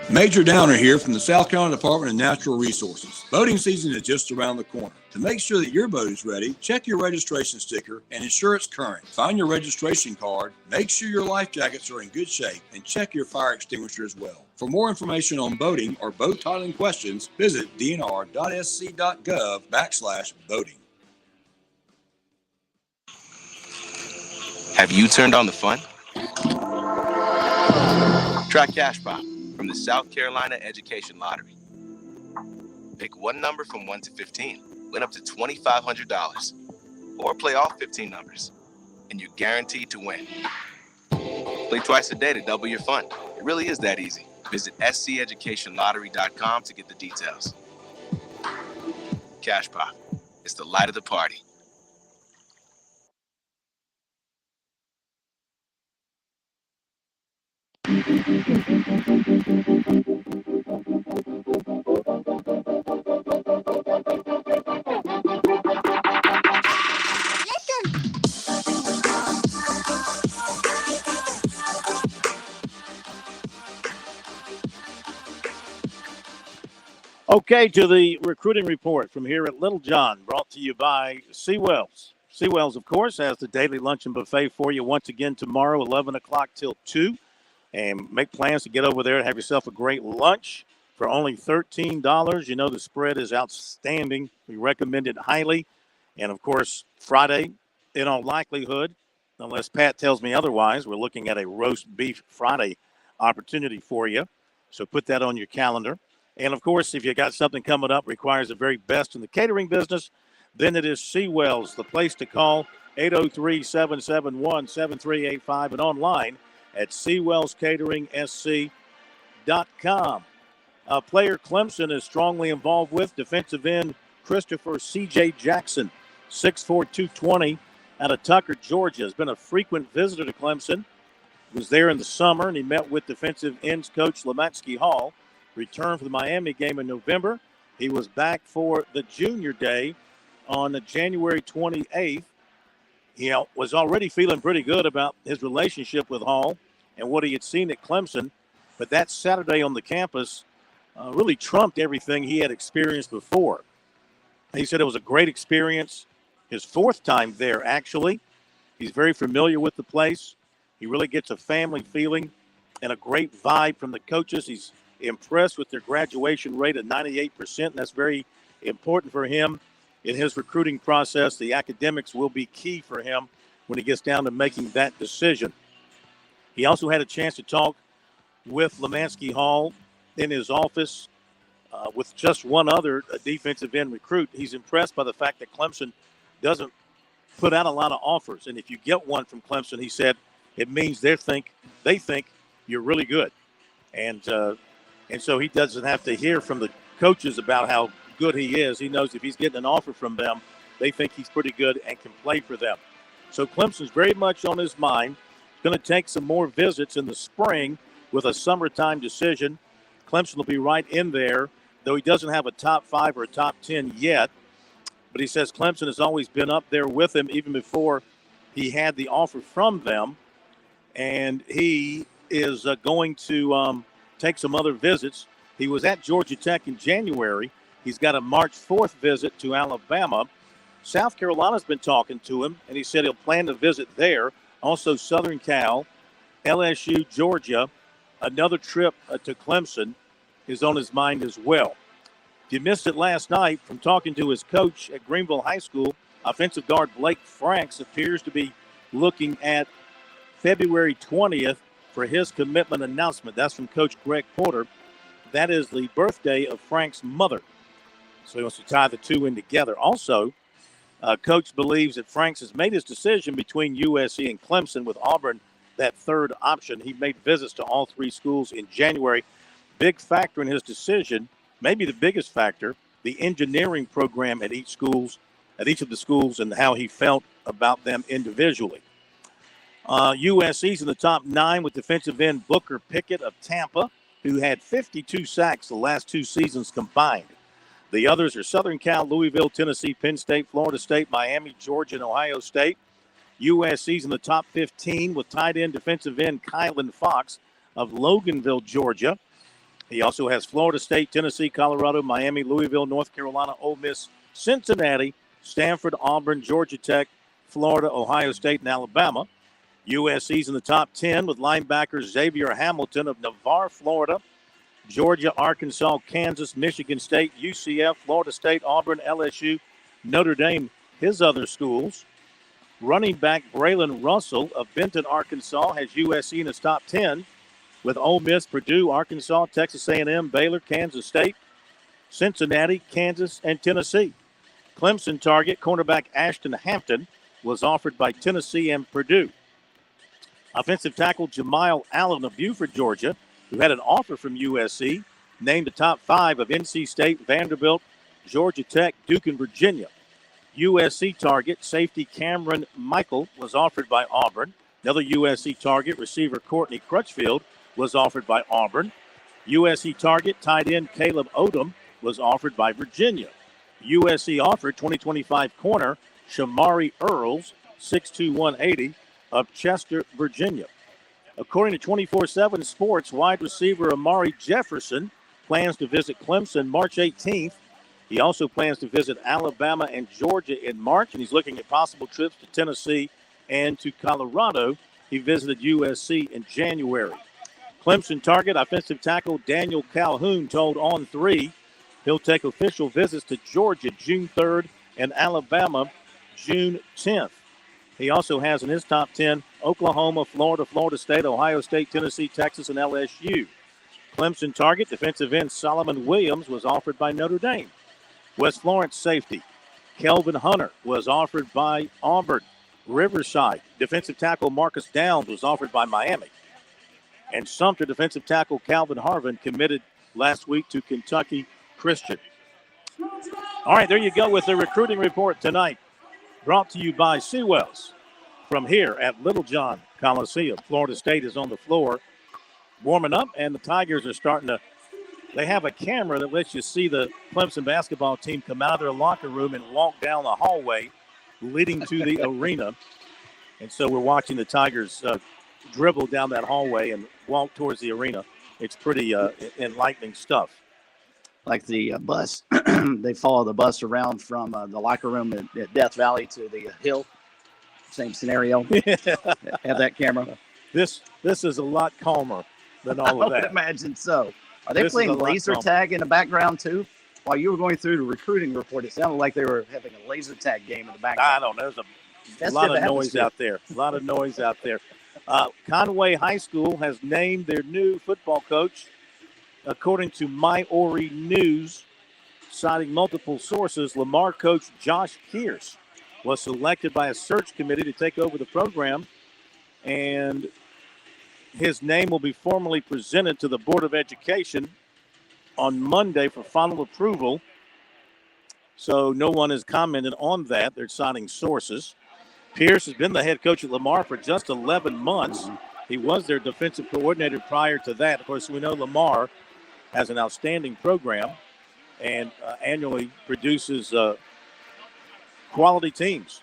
Major Downer here from the South Carolina Department of Natural Resources. Boating season is just around the corner. To make sure that your boat is ready, check your registration sticker and ensure it's current. Find your registration card, make sure your life jackets are in good shape, and check your fire extinguisher as well. For more information on boating or boat titling questions, visit dnr.sc.gov/boating. Have you turned on the fun? Try Cash Pop from the South Carolina Education Lottery. Pick one number from 1 to 15, win up to $2,500, or play all 15 numbers, and you're guaranteed to win. Play twice a day to double your fun. It really is that easy. Visit sceducationlottery.com to get the details. Cash Pop. It's the light of the party. Okay, to the recruiting report from here at Little John, brought to you by Seawells. Seawells, of course, has the daily luncheon buffet for you once again tomorrow, 11 o'clock till 2. And make plans to get over there and have yourself a great lunch for only $13. You know the spread is outstanding. We recommend it highly. And, of course, Friday, in all likelihood, unless Pat tells me otherwise, we're looking at a roast beef Friday opportunity for you. So put that on your calendar. And, of course, if you got something coming up requires the very best in the catering business, then it is Seawells, the place to call, 803-771-7385, and online at SeawellsCateringSC.com. A player Clemson is strongly involved with, defensive end Christopher C.J. Jackson, 6'4", 220, out of Tucker, Georgia. Has been a frequent visitor to Clemson. Was there in the summer, and he met with defensive ends coach Lematsky Hall. Returned for the Miami game in November. He was back for the junior day on January 28th. He was already feeling pretty good about his relationship with Hall and what he had seen at Clemson. But that Saturday on the campus really trumped everything he had experienced before. He said it was a great experience. His fourth time there, actually. He's very familiar with the place. He really gets a family feeling and a great vibe from the coaches. He's impressed with their graduation rate of 98%, and that's very important for him in his recruiting process. The academics will be key for him when he gets down to making that decision. He also had a chance to talk with Lemansky Hall in his office with just one other defensive end recruit. He's impressed by the fact that Clemson doesn't put out a lot of offers, and if you get one from Clemson, he said, it means they think you're really good. And so he doesn't have to hear from the coaches about how good he is. He knows if he's getting an offer from them, they think he's pretty good and can play for them. So Clemson's very much on his mind. He's going to take some more visits in the spring with a summertime decision. Clemson will be right in there, though he doesn't have a top 5 or a top 10 yet. But he says Clemson has always been up there with him even before he had the offer from them. And he is going to take some other visits. He was at Georgia Tech in January. He's got a March 4th visit to Alabama. South Carolina's been talking to him, and he said he'll plan to visit there. Also Southern Cal, LSU, Georgia. Another trip to Clemson is on his mind as well. If you missed it last night, from talking to his coach at Greenville High School, offensive guard Blake Franks appears to be looking at February 20th for his commitment announcement. That's from Coach Greg Porter. That is the birthday of Frank's mother. So he wants to tie the two in together. Also, Coach believes that Franks has made his decision between USC and Clemson, with Auburn that third option. He made visits to all 3 schools in January. Big factor in his decision, maybe the biggest factor, the engineering program at each of the schools and how he felt about them individually. USC's in the top 9 with defensive end Booker Pickett of Tampa, who had 52 sacks the last 2 seasons combined. The others are Southern Cal, Louisville, Tennessee, Penn State, Florida State, Miami, Georgia, and Ohio State. USC's in the top 15 with tight end defensive end Kylan Fox of Loganville, Georgia. He also has Florida State, Tennessee, Colorado, Miami, Louisville, North Carolina, Ole Miss, Cincinnati, Stanford, Auburn, Georgia Tech, Florida, Ohio State, and Alabama. USC's in the top 10 with linebacker Xavier Hamilton of Navarre, Florida, Georgia, Arkansas, Kansas, Michigan State, UCF, Florida State, Auburn, LSU, Notre Dame, his other schools. Running back Braylon Russell of Benton, Arkansas, has USC in his top 10 with Ole Miss, Purdue, Arkansas, Texas A&M, Baylor, Kansas State, Cincinnati, Kansas, and Tennessee. Clemson target cornerback Ashton Hampton was offered by Tennessee and Purdue. Offensive tackle Jamile Allen of Buford, Georgia, who had an offer from USC, named the top 5 of NC State, Vanderbilt, Georgia Tech, Duke, and Virginia. USC target safety Cameron Michael was offered by Auburn. Another USC target receiver Courtney Crutchfield was offered by Auburn. USC target tight end Caleb Odom was offered by Virginia. USC offered 2025 corner Shamari Earls, 6'2", 180, of Chester, Virginia. According to 24/7 Sports, wide receiver Amari Jefferson plans to visit Clemson March 18th. He also plans to visit Alabama and Georgia in March, and he's looking at possible trips to Tennessee and to Colorado. He visited USC in January. Clemson target offensive tackle Daniel Calhoun told On3 he'll take official visits to Georgia June 3rd and Alabama June 10th. He also has in his top 10 Oklahoma, Florida, Florida State, Ohio State, Tennessee, Texas, and LSU. Clemson target defensive end Solomon Williams was offered by Notre Dame. West Florence safety Kelvin Hunter was offered by Auburn. Riverside defensive tackle Marcus Downs was offered by Miami. And Sumter defensive tackle Calvin Harvin committed last week to Kentucky Christian. All right, there you go with the recruiting report tonight. Brought to you by Seawells from here at Littlejohn Coliseum. Florida State is on the floor warming up, and the Tigers are starting to – they have a camera that lets you see the Clemson basketball team come out of their locker room and walk down the hallway leading to the arena. And so we're watching the Tigers dribble down that hallway and walk towards the arena. It's pretty enlightening stuff. Like the bus. They follow the bus around from the locker room at Death Valley to the hill. Same scenario. Have that camera. This is a lot calmer than all of that. I would imagine so. Are they playing laser tag in the background too? While you were going through the recruiting report, it sounded like they were having a laser tag game in the background. I don't know. There's a lot of noise out there. A lot of noise out there. Conway High School has named their new football coach. According to MyOry News, citing multiple sources, Lamar coach Josh Pierce was selected by a search committee to take over the program and his name will be formally presented to the Board of Education on Monday for final approval. So no one has commented on that. They're citing sources. Pierce has been the head coach at Lamar for just 11 months. He was their defensive coordinator prior to that. Of course, we know Lamar has an outstanding program and annually produces quality teams.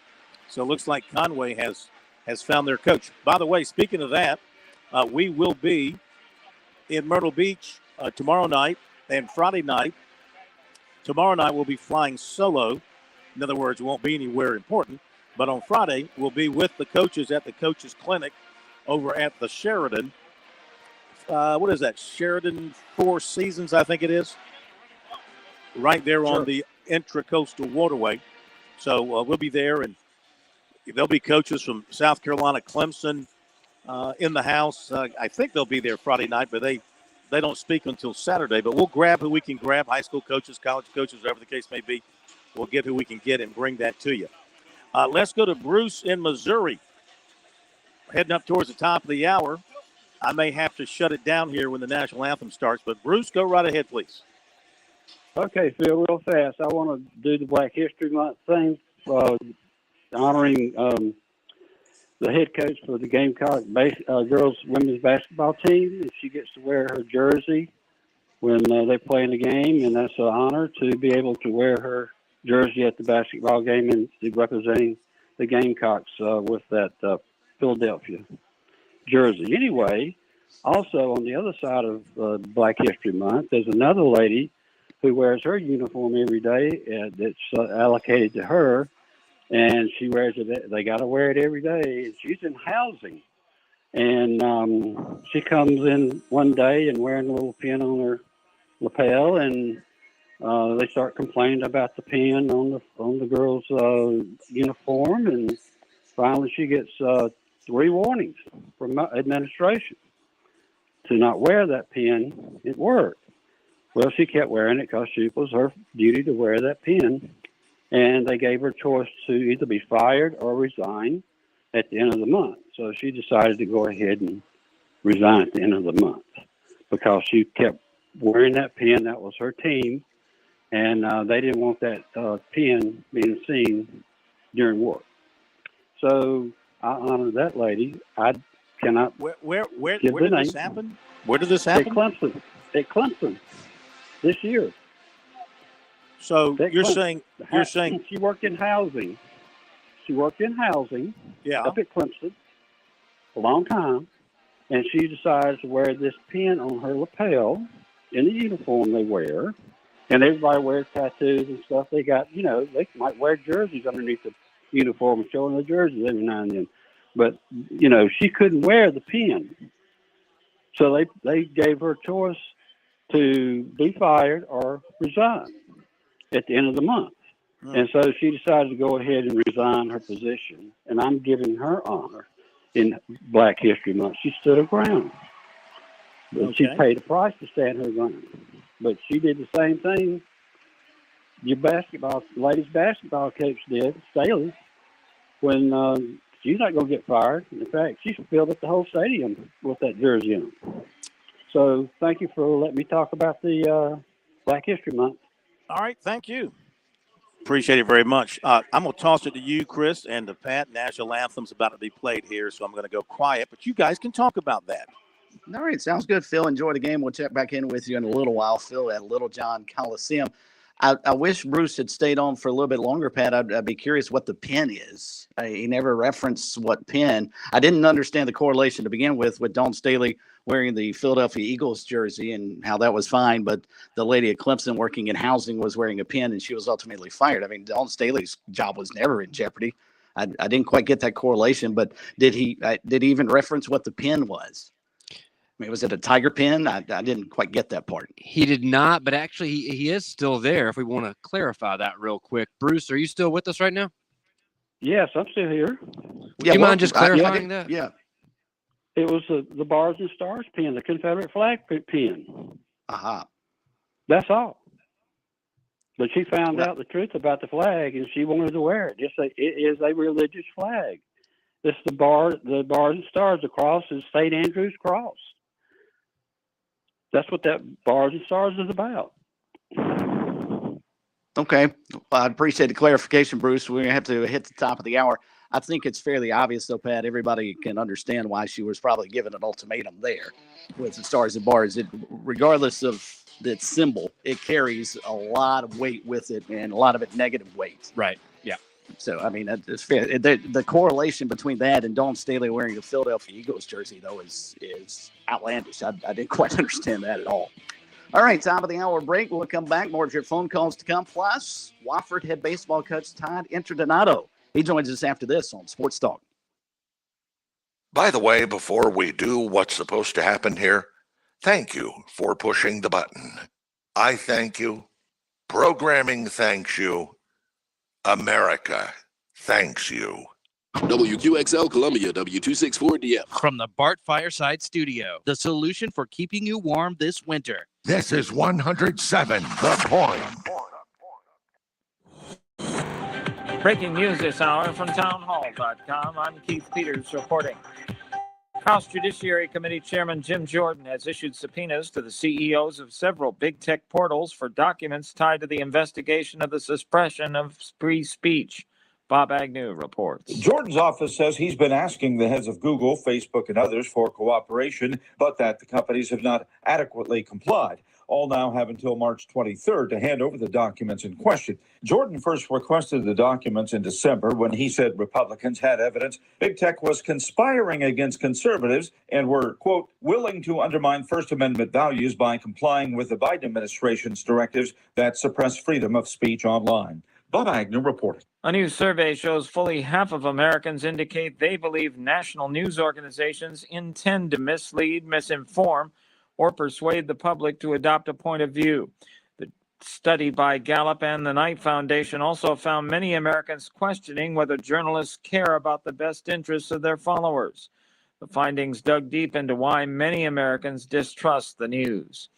So it looks like Conway has found their coach. By the way, speaking of that, we will be in Myrtle Beach tomorrow night and Friday night. Tomorrow night we'll be flying solo. In other words, it won't be anywhere important. But on Friday, we'll be with the coaches at the Coaches Clinic over at the Sheridan. What is that? Sheridan Four Seasons, I think it is. Right there on the Intracoastal Waterway. So we'll be there, and there'll be coaches from South Carolina, Clemson in the house. I think they'll be there Friday night, but they don't speak until Saturday. But we'll grab who we can grab, high school coaches, college coaches, whatever the case may be. We'll get who we can get and bring that to you. Let's go to Bruce in Missouri. Heading up towards the top of the hour. I may have to shut it down here when the national anthem starts, but Bruce, go right ahead, please. Okay, Phil, real fast. I want to do the Black History Month thing, honoring the head coach for the Gamecock girls women's basketball team. And she gets to wear her jersey when they play in the game, and that's an honor to be able to wear her jersey at the basketball game and representing the Gamecocks with that Philadelphia jersey. Anyway, also on the other side of Black History Month, there's another lady who wears her uniform every day that's allocated to her, and she wears it. They got to wear it every day. She's in housing, and she comes in one day and wearing a little pin on her lapel, and they start complaining about the pin on the girl's uniform, and finally she gets 3 warnings from administration to not wear that pin at work. Well, she kept wearing it because it was her duty to wear that pin, and they gave her a choice to either be fired or resign at the end of the month. So she decided to go ahead and resign at the end of the month because she kept wearing that pin. That was her team, and they didn't want that pin being seen during work. So I honor that lady. I cannot. Where did this happen? Where did this happen? At Clemson. This year. So you're saying she worked in housing. She worked in housing. Yeah. Up at Clemson a long time, and she decides to wear this pin on her lapel in the uniform they wear, and everybody wears tattoos and stuff. They got, they might wear jerseys underneath the uniform and showing the jerseys every now and then, but she couldn't wear the pin, so they gave her a choice to be fired or resign at the end of the month. And so she decided to go ahead and resign her position. And I'm giving her honor in Black History Month. She stood her ground. But she paid a price to stand her ground. But she did the same thing your ladies basketball coach did, Staley, when she's not going to get fired. In fact, she filled up the whole stadium with that jersey on. So thank you for letting me talk about the Black History Month. All right, thank you. Appreciate it very much. I'm going to toss it to you, Chris, and to Pat. National Anthem's about to be played here, so I'm going to go quiet, but you guys can talk about that. All right, sounds good, Phil. Enjoy the game. We'll check back in with you in a little while, Phil, at Little John Coliseum. I wish Bruce had stayed on for a little bit longer, Pat. I'd be curious what the pin is. He never referenced what pin. I didn't understand the correlation to begin with Dawn Staley wearing the Philadelphia Eagles jersey and how that was fine, but the lady at Clemson working in housing was wearing a pin and she was ultimately fired. I mean, Dawn Staley's job was never in jeopardy. I didn't quite get that correlation, but did he even reference what the pin was? I mean, was it a tiger pin? I didn't quite get that part. He did not, but actually he is still there if we want to clarify that real quick. Bruce, are you still with us right now? Yes, I'm still here. Do you mind just clarifying that? Yeah. It was the Bars and Stars pin, the Confederate flag pin. Aha. That's all. But she found out the truth about the flag, and she wanted to wear it. It is a religious flag. It's the Bars and Stars. The cross is St. Andrew's Cross. That's what that Bars and Stars is about. Okay. Well, I appreciate the clarification, Bruce. We're going to have to hit the top of the hour. I think it's fairly obvious, though, Pat. Everybody can understand why she was probably given an ultimatum there with the Stars and Bars. Regardless of its symbol, it carries a lot of weight with it, and a lot of it negative weight. Right. Yeah. So, I mean, it's fair. The correlation between that and Dawn Staley wearing the Philadelphia Eagles jersey, though, is outlandish. I didn't quite understand that at all. All right, top of the hour break. We'll come back. More of your phone calls to come. Plus, Wofford head baseball coach Todd Interdonato. He joins us after this on Sports Talk. By the way, before we do what's supposed to happen here, thank you for pushing the button. I thank you. Programming thanks you. America thanks you. WQXL Columbia, W264DF. From the Bart Fireside Studio, the solution for keeping you warm this winter. This is 107 The Point. Breaking news this hour from townhall.com. I'm Keith Peters reporting. House Judiciary Committee Chairman Jim Jordan has issued subpoenas to the CEOs of several big tech portals for documents tied to the investigation of the suppression of free speech. Bob Agnew reports. Jordan's office says he's been asking the heads of Google, Facebook, and others for cooperation, but that the companies have not adequately complied. All now have until March 23rd to hand over the documents in question. Jordan first requested the documents in December when he said Republicans had evidence big tech was conspiring against conservatives and were, quote, willing to undermine First Amendment values by complying with the Biden administration's directives that suppress freedom of speech online. Bob Agnew reported. A new survey shows fully half of Americans indicate they believe national news organizations intend to mislead, misinform, or persuade the public to adopt a point of view. The study by Gallup and the Knight Foundation also found many Americans questioning whether journalists care about the best interests of their followers. The findings dug deep into why many Americans distrust the news.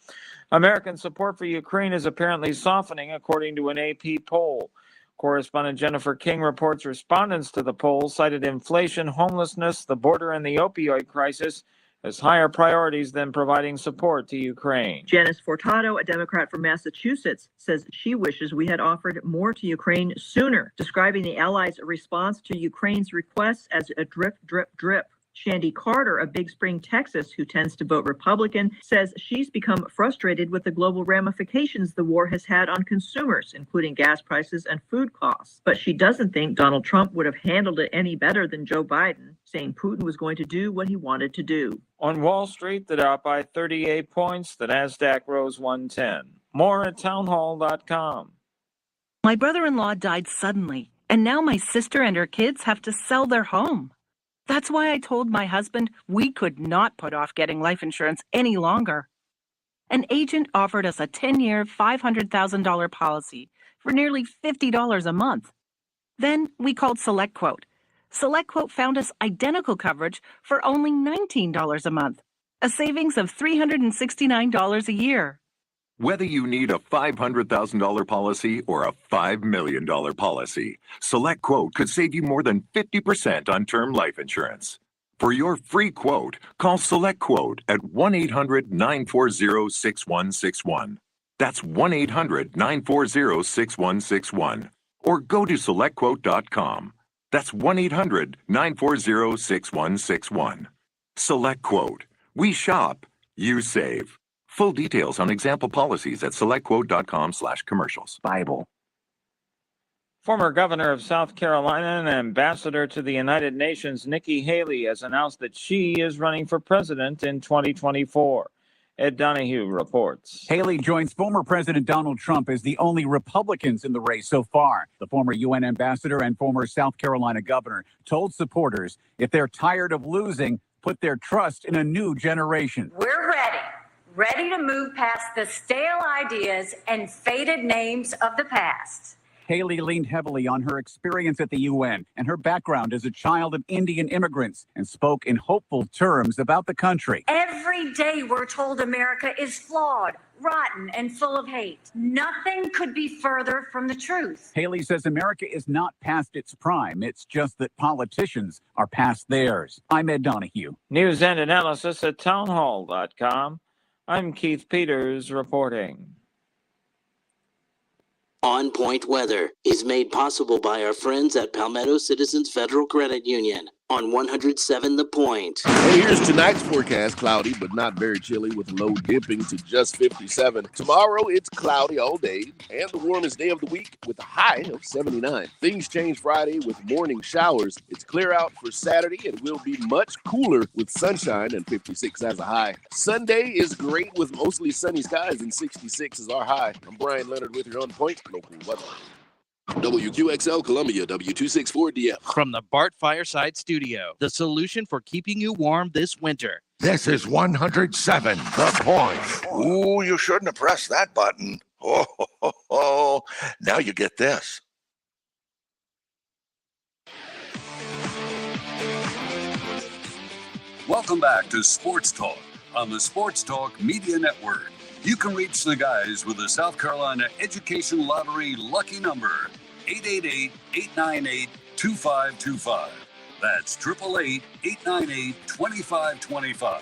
American support for Ukraine is apparently softening, according to an AP poll. Correspondent Jennifer King reports respondents to the poll cited inflation, homelessness, the border, and the opioid crisis as higher priorities than providing support to Ukraine. Janice Furtado, a Democrat from Massachusetts, says she wishes we had offered more to Ukraine sooner, describing the Allies' response to Ukraine's requests as a drip, drip, drip. Shandy Carter of Big Spring, Texas, who tends to vote Republican, says she's become frustrated with the global ramifications the war has had on consumers, including gas prices and food costs. But she doesn't think Donald Trump would have handled it any better than Joe Biden, saying Putin was going to do what he wanted to do. On Wall Street, the Dow by 38 points, the Nasdaq rose 110. More at townhall.com. My brother-in-law died suddenly, and now my sister and her kids have to sell their home. That's why I told my husband we could not put off getting life insurance any longer. An agent offered us a 10-year, $500,000 policy for nearly $50 a month. Then we called SelectQuote. SelectQuote found us identical coverage for only $19 a month, a savings of $369 a year. Whether you need a $500,000 policy or a $5 million policy, SelectQuote could save you more than 50% on term life insurance. For your free quote, call SelectQuote at 1-800-940-6161. That's 1-800-940-6161. Or go to SelectQuote.com. That's 1-800-940-6161. SelectQuote. We shop, you save. Full details on example policies at selectquote.com/commercials. Bible. Former governor of South Carolina and ambassador to the United Nations, Nikki Haley, has announced that she is running for president in 2024. Ed Donahue reports. Haley joins former President Donald Trump as the only Republicans in the race so far. The former UN ambassador and former South Carolina governor told supporters if they're tired of losing, put their trust in a new generation. We're ready to move past the stale ideas and faded names of the past. Haley leaned heavily on her experience at the UN and her background as a child of Indian immigrants and spoke in hopeful terms about the country. Every day we're told America is flawed, rotten, and full of hate. Nothing could be further from the truth. Haley says America is not past its prime. It's just that politicians are past theirs. I'm Ed Donahue. News and analysis at townhall.com. I'm Keith Peters reporting. On Point Weather is made possible by our friends at Palmetto Citizens Federal Credit Union on 107 The Point. And here's tonight's forecast: cloudy, but not very chilly, with low dipping to just 57. Tomorrow, it's cloudy all day and the warmest day of the week with a high of 79. Things change Friday with morning showers. It's clear out for Saturday and will be much cooler with sunshine and 56 as a high. Sunday is great with mostly sunny skies and 66 is our high. I'm Brian Leonard with your On Point local weather. WQXL Columbia, W264DF. From the Bart Fireside Studio, the solution for keeping you warm this winter. This is 107 The Point. Ooh, you shouldn't have pressed that button. Oh. Now you get this. Welcome back to Sports Talk on the Sports Talk Media Network. You can reach the guys with the South Carolina Education Lottery lucky number, 888-898-2525. That's 888-898-2525.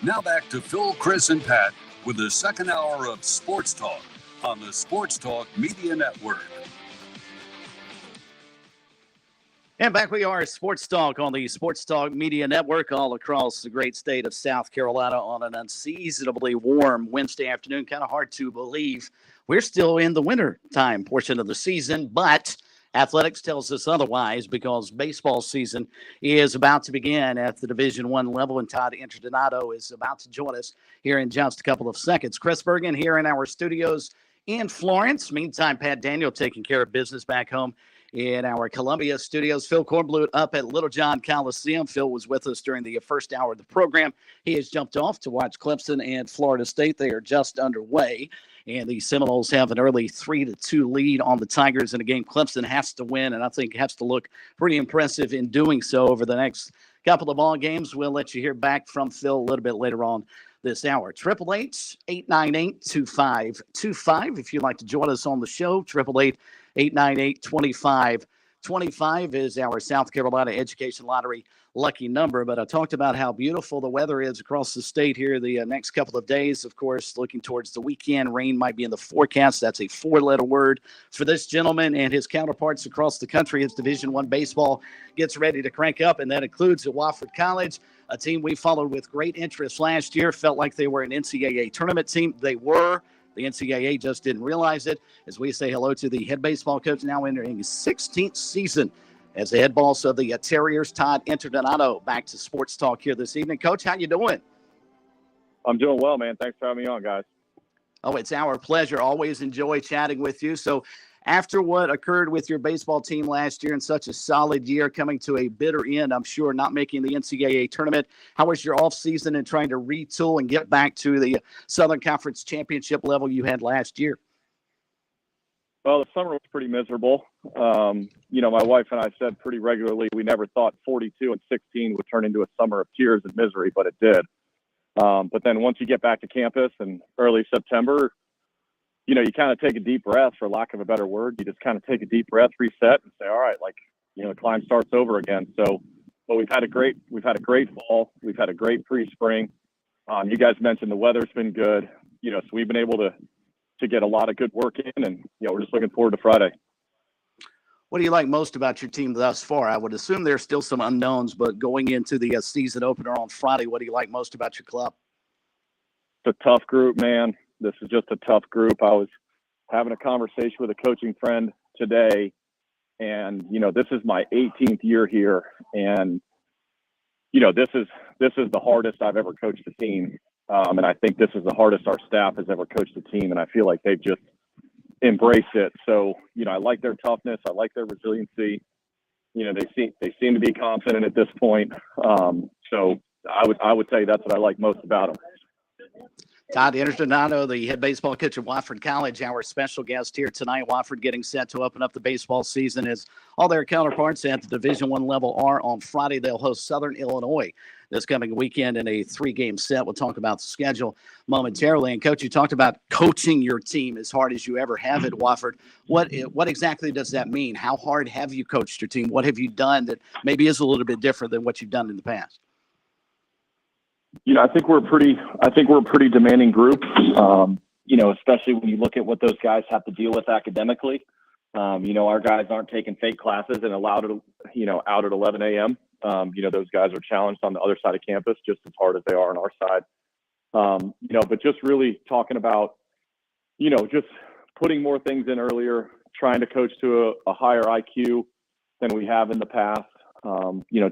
Now back to Phil, Chris, and Pat with the second hour of Sports Talk on the Sports Talk Media Network. And back we are, Sports Talk on the Sports Talk Media Network all across the great state of South Carolina on an unseasonably warm Wednesday afternoon. Kind of hard to believe we're still in the winter time portion of the season, but athletics tells us otherwise because baseball season is about to begin at the Division I level, and Todd Interdonato is about to join us here in just a couple of seconds. Chris Bergen here in our studios in Florence. Meantime, Pat Daniel taking care of business back home in our Columbia studios. Phil Kornblut up at Little John Coliseum. Phil was with us during the first hour of the program. He has jumped off to watch Clemson and Florida State. They are just underway, and the Seminoles have an early 3-2 lead on the Tigers in a game Clemson has to win, and I think has to look pretty impressive in doing so over the next couple of ball games. We'll let you hear back from Phil a little bit later on this hour. 888-898-2525. If you'd like to join us on the show, 888-898-2525 is our South Carolina Education Lottery lucky number. But I talked about how beautiful the weather is across the state here the next couple of days. Of course, looking towards the weekend, rain might be in the forecast. That's a four-letter word for this gentleman and his counterparts across the country as Division I baseball gets ready to crank up, and that includes at Wofford College, a team we followed with great interest last year. Felt like they were an NCAA tournament team. They were. The NCAA just didn't realize it. As we say hello to the head baseball coach, now entering his 16th season as the head boss of the Terriers, Todd Interdonato. Back to Sports Talk here this evening. Coach, how you doing? I'm doing well, man. Thanks for having me on, guys. Oh, it's our pleasure. Always enjoy chatting with you. So after what occurred with your baseball team last year and such a solid year coming to a bitter end, I'm sure, not making the NCAA tournament, how was your offseason and trying to retool and get back to the Southern Conference championship level you had last year? Well, the summer was pretty miserable. My wife and I said pretty regularly we never thought 42 and 16 would turn into a summer of tears and misery, but it did. But then once you get back to campus in early September, you kind of take a deep breath, for lack of a better word. You just kind of take a deep breath, reset, and say, all right, the climb starts over again. So, but we've had a great fall. We've had a great pre-spring. You guys mentioned the weather's been good, so we've been able to get a lot of good work in, and we're just looking forward to Friday. What do you like most about your team thus far? I would assume there's still some unknowns, but going into the season opener on Friday, what do you like most about your club? It's a tough group, man. This is just a tough group. I was having a conversation with a coaching friend today, and this is my 18th year here, and this is the hardest I've ever coached a team, and I think this is the hardest our staff has ever coached a team, and I feel like they've just embraced it. So I like their toughness, I like their resiliency. They seem to be confident at this point. So I would say that's what I like most about them. Todd Interdonato, the head baseball coach at Wofford College, our special guest here tonight. Wofford getting set to open up the baseball season as all their counterparts at the Division I level are on Friday. They'll host Southern Illinois this coming weekend in a 3-game set. We'll talk about the schedule momentarily. And, Coach, you talked about coaching your team as hard as you ever have at Wofford. What exactly does that mean? How hard have you coached your team? What have you done that maybe is a little bit different than what you've done in the past? I think we're a pretty demanding group. Especially when you look at what those guys have to deal with academically. Our guys aren't taking fake classes and allowed out at 11 a.m. Those guys are challenged on the other side of campus just as hard as they are on our side. But just really talking about, just putting more things in earlier, trying to coach to a higher IQ than we have in the past.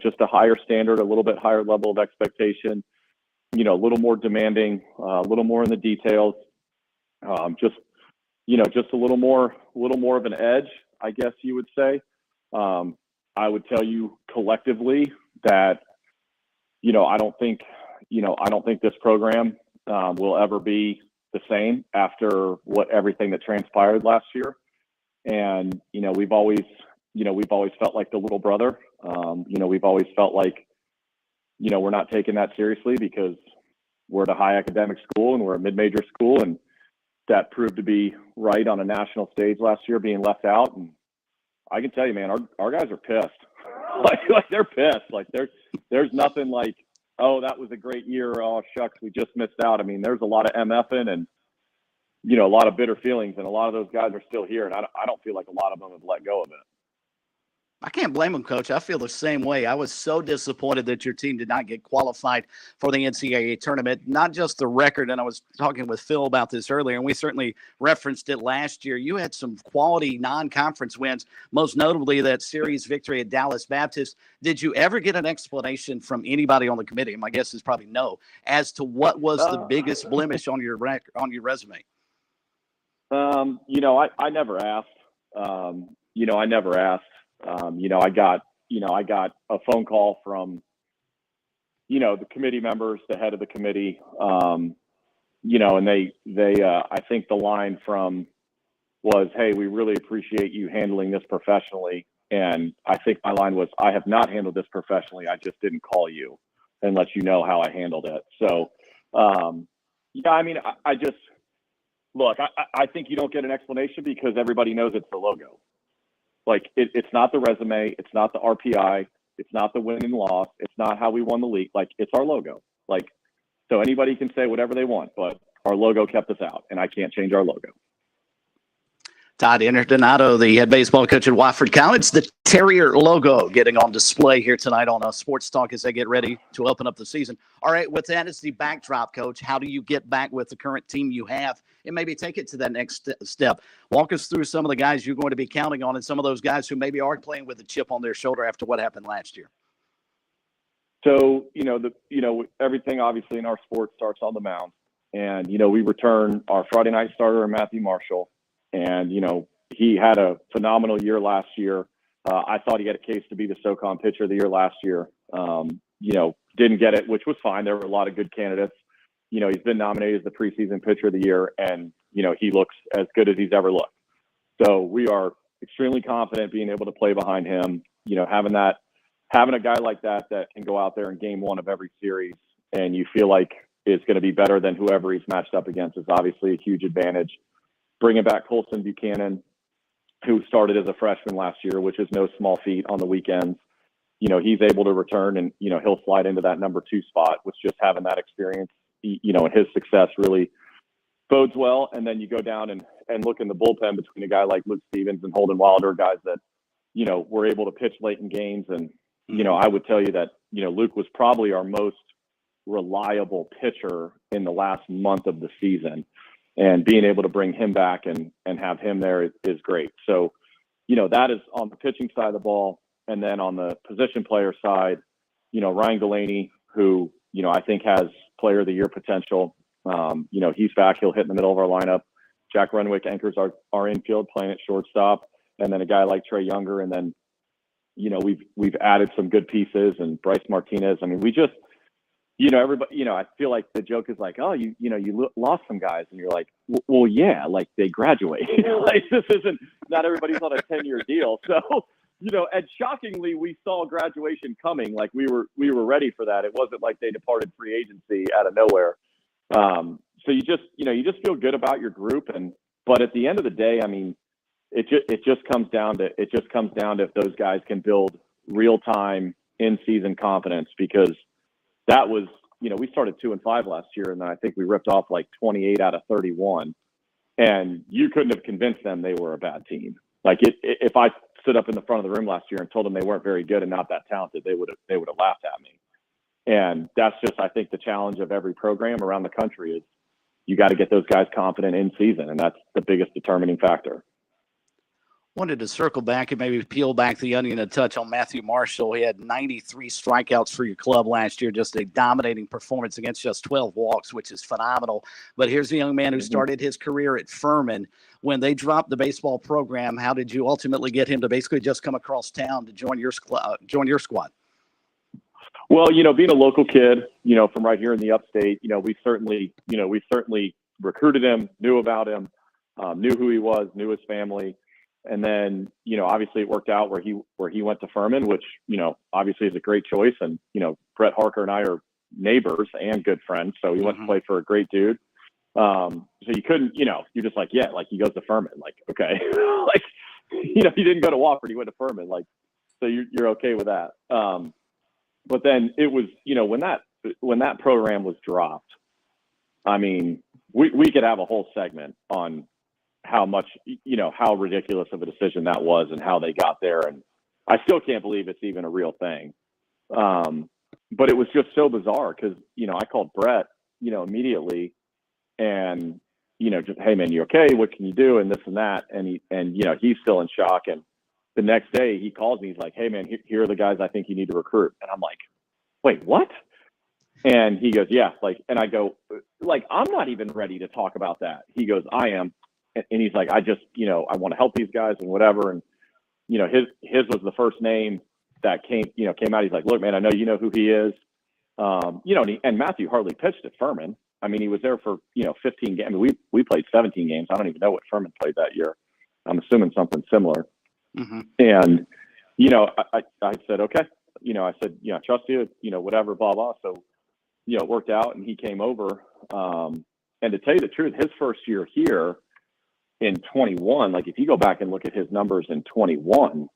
Just a higher standard, a little bit higher level of expectation. A little more demanding, a little more in the details, just a little more of an edge, I guess you would say. I would tell you collectively that, I don't think this program will ever be the same after everything that transpired last year. And, we've always felt like the little brother. We've always felt like, we're not taking that seriously because we're at a high academic school and we're a mid-major school, and that proved to be right on a national stage last year, being left out. And I can tell you, man, our guys are pissed. like they're pissed. Like there's nothing like, oh, that was a great year. Oh, shucks, we just missed out. I mean, there's a lot of MFing and, a lot of bitter feelings, and a lot of those guys are still here. And I don't feel like a lot of them have let go of it. I can't blame him, Coach. I feel the same way. I was so disappointed that your team did not get qualified for the NCAA tournament, not just the record. And I was talking with Phil about this earlier, and we certainly referenced it last year. You had some quality non-conference wins, most notably that series victory at Dallas Baptist. Did you ever get an explanation from anybody on the committee? My guess is probably no, as to what was the biggest blemish on your resume. I never asked. I never asked. I got a phone call from, the committee members, the head of the committee, and they I think the line from was, hey, we really appreciate you handling this professionally. And I think my line was, I have not handled this professionally. I just didn't call you and let you know how I handled it. So, I just, look, I think you don't get an explanation because everybody knows it's the logo. Like it's not the resume, it's not the RPI, it's not the win and loss, it's not how we won the league. Like it's our logo. Like, so anybody can say whatever they want, but our logo kept us out, and I can't change our logo. Todd Interdonato, the head baseball coach at Wofford College, the Terrier logo getting on display here tonight on Sports Talk as they get ready to open up the season. All right, with that as the backdrop, Coach, how do you get back with the current team you have and maybe take it to that next step? Walk us through some of the guys you're going to be counting on and some of those guys who maybe are playing with a chip on their shoulder after what happened last year. So, everything obviously in our sport starts on the mound. And, we return our Friday night starter, Matthew Marshall. And, he had a phenomenal year last year. I thought he had a case to be the SoCon pitcher of the year last year. Didn't get it, which was fine. There were a lot of good candidates. He's been nominated as the preseason pitcher of the year, and, he looks as good as he's ever looked. So we are extremely confident being able to play behind him, having a guy like that can go out there in game one of every series and you feel like is going to be better than whoever he's matched up against is obviously a huge advantage. Bringing back Colson Buchanan, who started as a freshman last year, which is no small feat on the weekends. He's able to return and, he'll slide into that number 2 spot, which just having that experience, and his success really bodes well. And then you go down and look in the bullpen between a guy like Luke Stevens and Holden Wilder, guys that, were able to pitch late in games. And, I would tell you that, Luke was probably our most reliable pitcher in the last month of the season. And being able to bring him back and have him there is great. So, that is on the pitching side of the ball. And then on the position player side, Ryan Delaney, who, I think has player of the year potential. He's back. He'll hit in the middle of our lineup. Jack Renwick anchors our infield playing at shortstop. And then a guy like Trey Younger. And then, we've added some good pieces and Bryce Martinez. I mean, we just, everybody, I feel like the joke is like, oh, you lost some guys, and you're like, well, yeah, like they graduate. Like this isn't, not everybody's on a 10-year deal. So, and shockingly, we saw graduation coming. Like we were ready for that. It wasn't like they departed free agency out of nowhere. So you just feel good about your group. But at the end of the day, I mean, it just comes down to if those guys can build real time in season confidence, because that was, we started 2-5 last year, and then I think we ripped off like 28 out of 31, and you couldn't have convinced them they were a bad team. Like if I stood up in the front of the room last year and told them they weren't very good and not that talented, they would have laughed at me. And that's just, I think, the challenge of every program around the country is you got to get those guys confident in season, and that's the biggest determining factor. Wanted to circle back and maybe peel back the onion a touch on Matthew Marshall. He had 93 strikeouts for your club last year, just a dominating performance against just 12 walks, which is phenomenal. But here's a young man who started his career at Furman. When they dropped the baseball program, how did you ultimately get him to basically just come across town to join your squad? Well, being a local kid, from right here in the upstate, we certainly recruited him, knew about him, knew who he was, knew his family. And then, obviously it worked out where he went to Furman, which, obviously is a great choice. And, Brett Harker and I are neighbors and good friends. So he went to play for a great dude. So you couldn't, you're just like, yeah, like he goes to Furman, like, okay. Like, he didn't go to Wofford, he went to Furman. Like, so you're okay with that. But then it was, when that program was dropped, I mean, we could have a whole segment on how much, how ridiculous of a decision that was and how they got there. And I still can't believe it's even a real thing. But it was just so bizarre because, I called Brett, immediately and, just, hey man, you okay? What can you do? And this and that. And he's still in shock. And the next day he calls me, he's like, hey man, here are the guys I think you need to recruit. And I'm like, wait, what? And he goes, yeah. Like, and I go, like, I'm not even ready to talk about that. He goes, I am. And he's like, I just, I want to help these guys and whatever. And, his was the first name that came out. He's like, look, man, I know you know who he is. And Matthew hardly pitched at Furman. I mean, he was there for, 15 games. I mean, we played 17 games. I don't even know what Furman played that year. I'm assuming something similar. Mm-hmm. And, I said, okay. I said, I trust you, whatever, blah, blah. So, it worked out and he came over. And to tell you the truth, his first year here, in 21, like if you go back and look at his numbers in 21,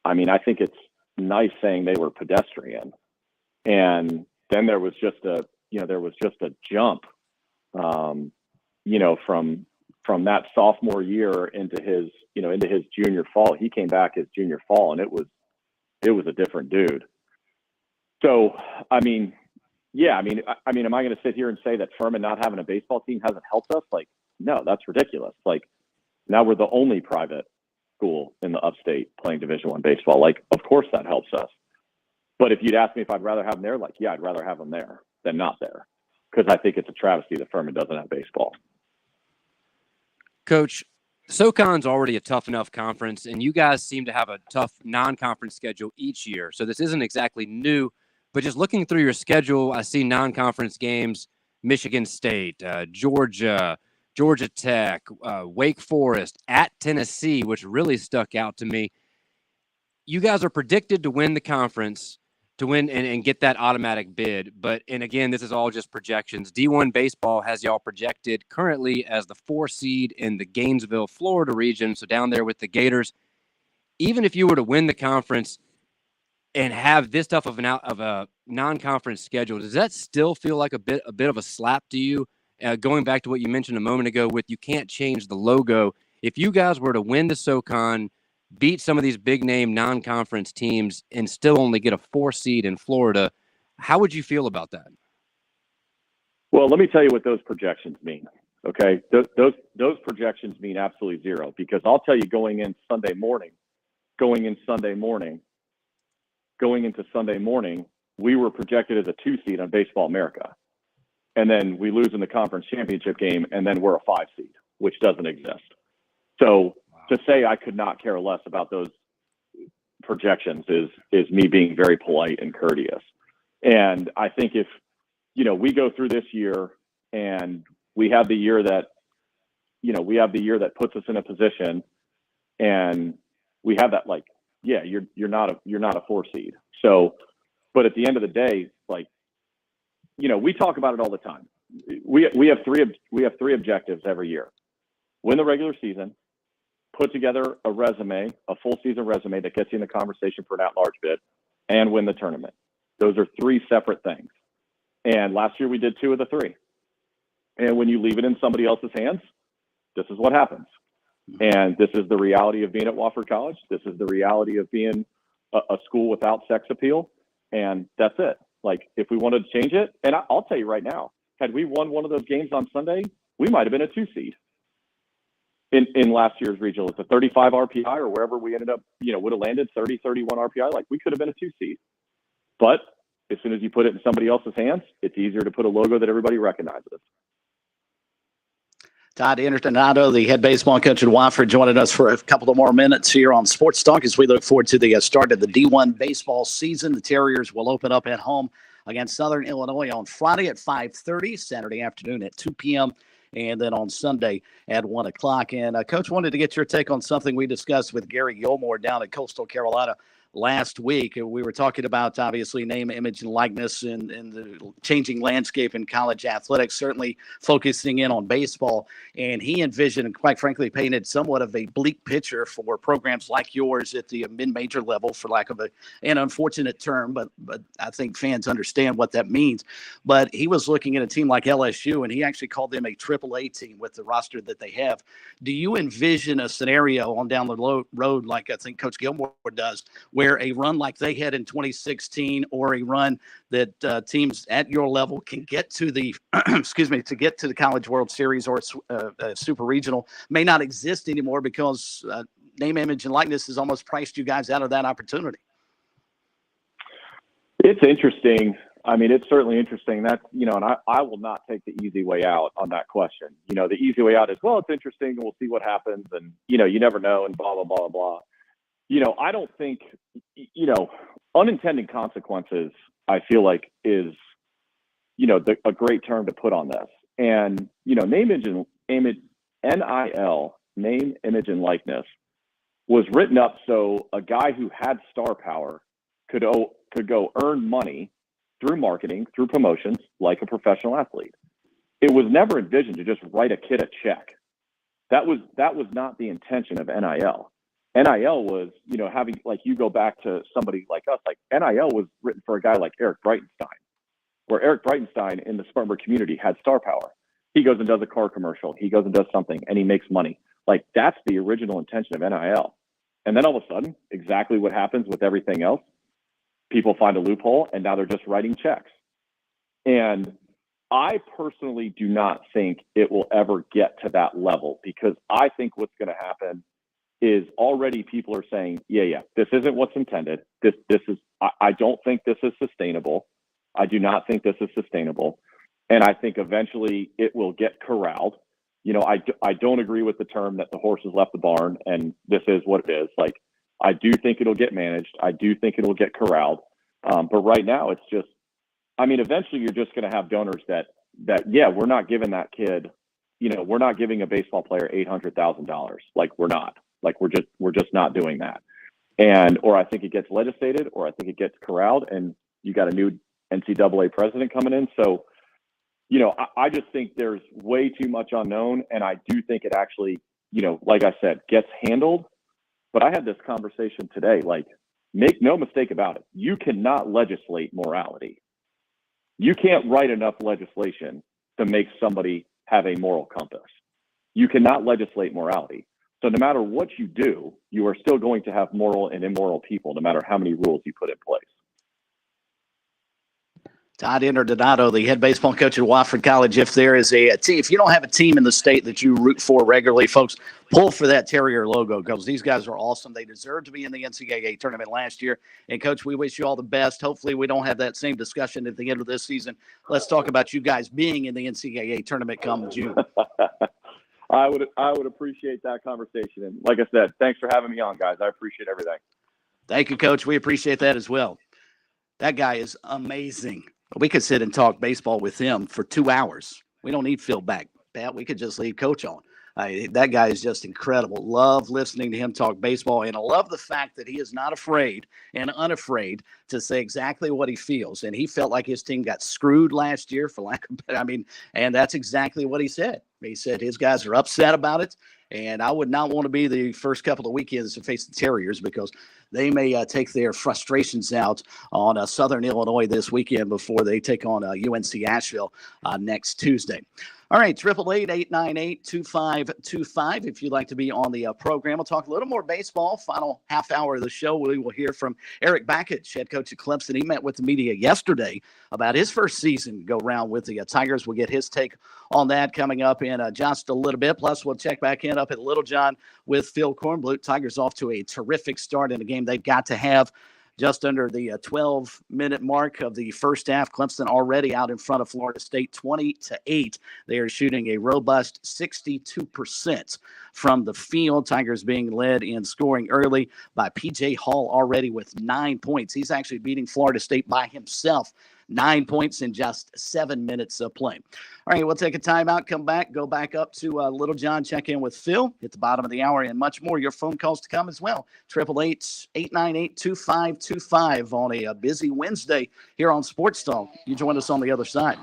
I mean, I think it's nice saying they were pedestrian. And then there was just a jump, from that sophomore year into his junior fall. He came back his junior fall and it was a different dude. So, I mean, yeah, am I going to sit here and say that Furman not having a baseball team hasn't helped us? Like, no, that's ridiculous. Like, now we're the only private school in the upstate playing Division I baseball. Like, of course that helps us. But if you'd ask me if I'd rather have them there, like, yeah, I'd rather have them there than not there. Because I think it's a travesty that Furman doesn't have baseball. Coach, SoCon's already a tough enough conference, and you guys seem to have a tough non-conference schedule each year. So this isn't exactly new, but just looking through your schedule, I see non-conference games, Michigan State, Georgia Tech, Wake Forest, at Tennessee, which really stuck out to me. You guys are predicted to win the conference, to win and get that automatic bid. And again, this is all just projections. D1 Baseball has y'all projected currently as the 4 seed in the Gainesville, Florida region, so down there with the Gators. Even if you were to win the conference and have this tough of a non-conference schedule, does that still feel like a bit of a slap to you? Going back to what you mentioned a moment ago with you can't change the logo. If you guys were to win the SoCon, beat some of these big-name non-conference teams, and still only get a 4 seed in Florida, how would you feel about that? Well, let me tell you what those projections mean, okay? Those projections mean absolutely zero, because I'll tell you going into Sunday morning, we were projected as a 2 seed on Baseball America. And then we lose in the conference championship game, and then we're a 5 seed, which doesn't exist. So to say I could not care less about those projections is me being very polite and courteous. And I think if we go through this year and we have the year that puts us in a position, and we have that, like, yeah, you're not a 4 seed. So, but at the end of the day, like, we talk about it all the time. We have three objectives every year: win the regular season, put together a resume, a full season resume that gets you in the conversation for an at-large bid, and win the tournament. Those are 3 separate things. And last year we did 2 of the 3. And when you leave it in somebody else's hands, this is what happens. And this is the reality of being at Wofford College. This is the reality of being a school without sex appeal. And that's it. Like, if we wanted to change it, and I'll tell you right now, had we won one of those games on Sunday, we might have been a 2 seed in last year's regional. It's a 35 RPI or wherever we ended up, would have landed 30, 31 RPI. Like, we could have been a 2 seed. But as soon as you put it in somebody else's hands, it's easier to put a logo that everybody recognizes. Todd Interdonato, the head baseball coach at Wofford, joining us for a couple of more minutes here on Sports Talk as we look forward to the start of the D1 baseball season. The Terriers will open up at home against Southern Illinois on Friday at 5:30, Saturday afternoon at 2 p.m., and then on Sunday at 1 o'clock. And Coach, wanted to get your take on something we discussed with Gary Gilmore down at Coastal Carolina last week. We were talking about, obviously, name, image, and likeness and the changing landscape in college athletics, certainly focusing in on baseball. And he envisioned, and quite frankly, painted somewhat of a bleak picture for programs like yours at the mid-major level, for lack of an unfortunate term, but I think fans understand what that means. But he was looking at a team like LSU, and he actually called them a AAA team with the roster that they have. Do you envision a scenario on down the road, like I think Coach Gilmore does, where a run like they had in 2016, or a run that teams at your level can get to the to get to the College World Series or Super Regional may not exist anymore because name, image, and likeness has almost priced you guys out of that opportunity? It's interesting. I mean, it's certainly interesting. That, and I will not take the easy way out on that question. The easy way out is, well, it's interesting and we'll see what happens, and you never know, and blah blah blah blah. I don't think, unintended consequences, I feel like, is, a great term to put on this. And, name, image, NIL, name, image, and likeness, was written up so a guy who had star power could go earn money through marketing, through promotions, like a professional athlete. It was never envisioned to just write a kid a check. That was not the intention of NIL. NIL was, having, like, you go back to somebody like us, like NIL was written for a guy like Eric Breitenstein, where Eric Breitenstein in the Spartanburg community had star power. He goes and does a car commercial. He goes and does something, and he makes money. Like, that's the original intention of NIL. And then all of a sudden, exactly what happens with everything else, people find a loophole, and now they're just writing checks. And I personally do not think it will ever get to that level, because I think what's going to happen is already people are saying, yeah, this isn't what's intended. This is, I don't think this is sustainable. I do not think this is sustainable. And I think eventually it will get corralled. I don't agree with the term that the horse has left the barn and this is what it is. Like, I do think it'll get managed. I do think it'll get corralled. But right now it's just, eventually you're just going to have donors that, yeah, we're not giving that kid, we're not giving a baseball player $800,000. Like, we're not. Like, we're just not doing that. And, or I think it gets legislated, or I think it gets corralled, and you got a new NCAA president coming in. So, I just think there's way too much unknown. And I do think it actually, like I said, gets handled. But I had this conversation today, like, make no mistake about it. You cannot legislate morality. You can't write enough legislation to make somebody have a moral compass. You cannot legislate morality. So no matter what you do, you are still going to have moral and immoral people, no matter how many rules you put in place. Todd Interdonato, the head baseball coach at Wofford College. If there is a team, if you don't have a team in the state that you root for regularly, folks, pull for that Terrier logo, because these guys are awesome. They deserve to be in the NCAA tournament last year. And, Coach, we wish you all the best. Hopefully we don't have that same discussion at the end of this season. Let's talk about you guys being in the NCAA tournament come June. I would appreciate that conversation. And like I said, thanks for having me on, guys. I appreciate everything. Thank you, Coach. We appreciate that as well. That guy is amazing. We could sit and talk baseball with him for 2 hours. We don't need Phil back, Pat. We could just leave Coach on. That guy is just incredible. Love listening to him talk baseball, and I love the fact that he is not afraid and unafraid to say exactly what he feels. And he felt like his team got screwed last year, for lack of, and that's exactly what he said. He said his guys are upset about it, and I would not want to be the first couple of weekends to face the Terriers because they may take their frustrations out on Southern Illinois this weekend before they take on UNC Asheville next Tuesday. All right, 888-898-2525. If you'd like to be on the program, we'll talk a little more baseball. Final half hour of the show, we will hear from Eric Bakich, head coach at Clemson. He met with the media yesterday about his first season go round with the Tigers. We'll get his take on that coming up in just a little bit. Plus, we'll check back in up at Little John with Phil Kornblut. Tigers off to a terrific start in a game they've got to have. Just under the 12-minute mark of the first half, Clemson already out in front of Florida State 20-8. They are shooting a robust 62% from the field. Tigers being led in scoring early by P.J. Hall already with 9 points. He's actually beating Florida State by himself. 9 points in just 7 minutes of play. All right, we'll take a timeout, come back, go back up to Little John, check in with Phil at the bottom of the hour, and much more. Your phone calls to come as well. 888-898-2525 on a busy Wednesday here on Sports Talk. You join us on the other side.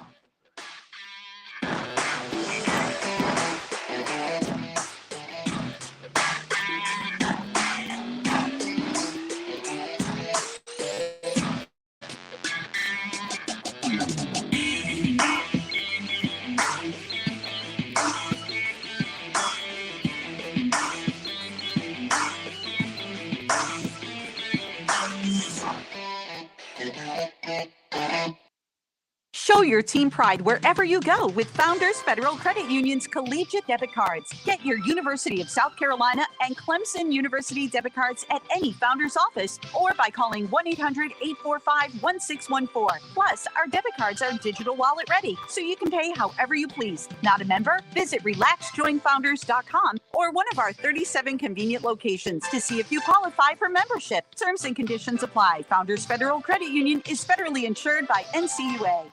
Show your team pride wherever you go with Founders Federal Credit Union's collegiate debit cards. Get your University of South Carolina and Clemson University debit cards at any Founders office or by calling 1-800-845-1614. Plus, our debit cards are digital wallet ready, so you can pay however you please. Not a member? Visit RelaxJoinFounders.com or one of our 37 convenient locations to see if you qualify for membership. Terms and conditions apply. Founders Federal Credit Union is federally insured by NCUA.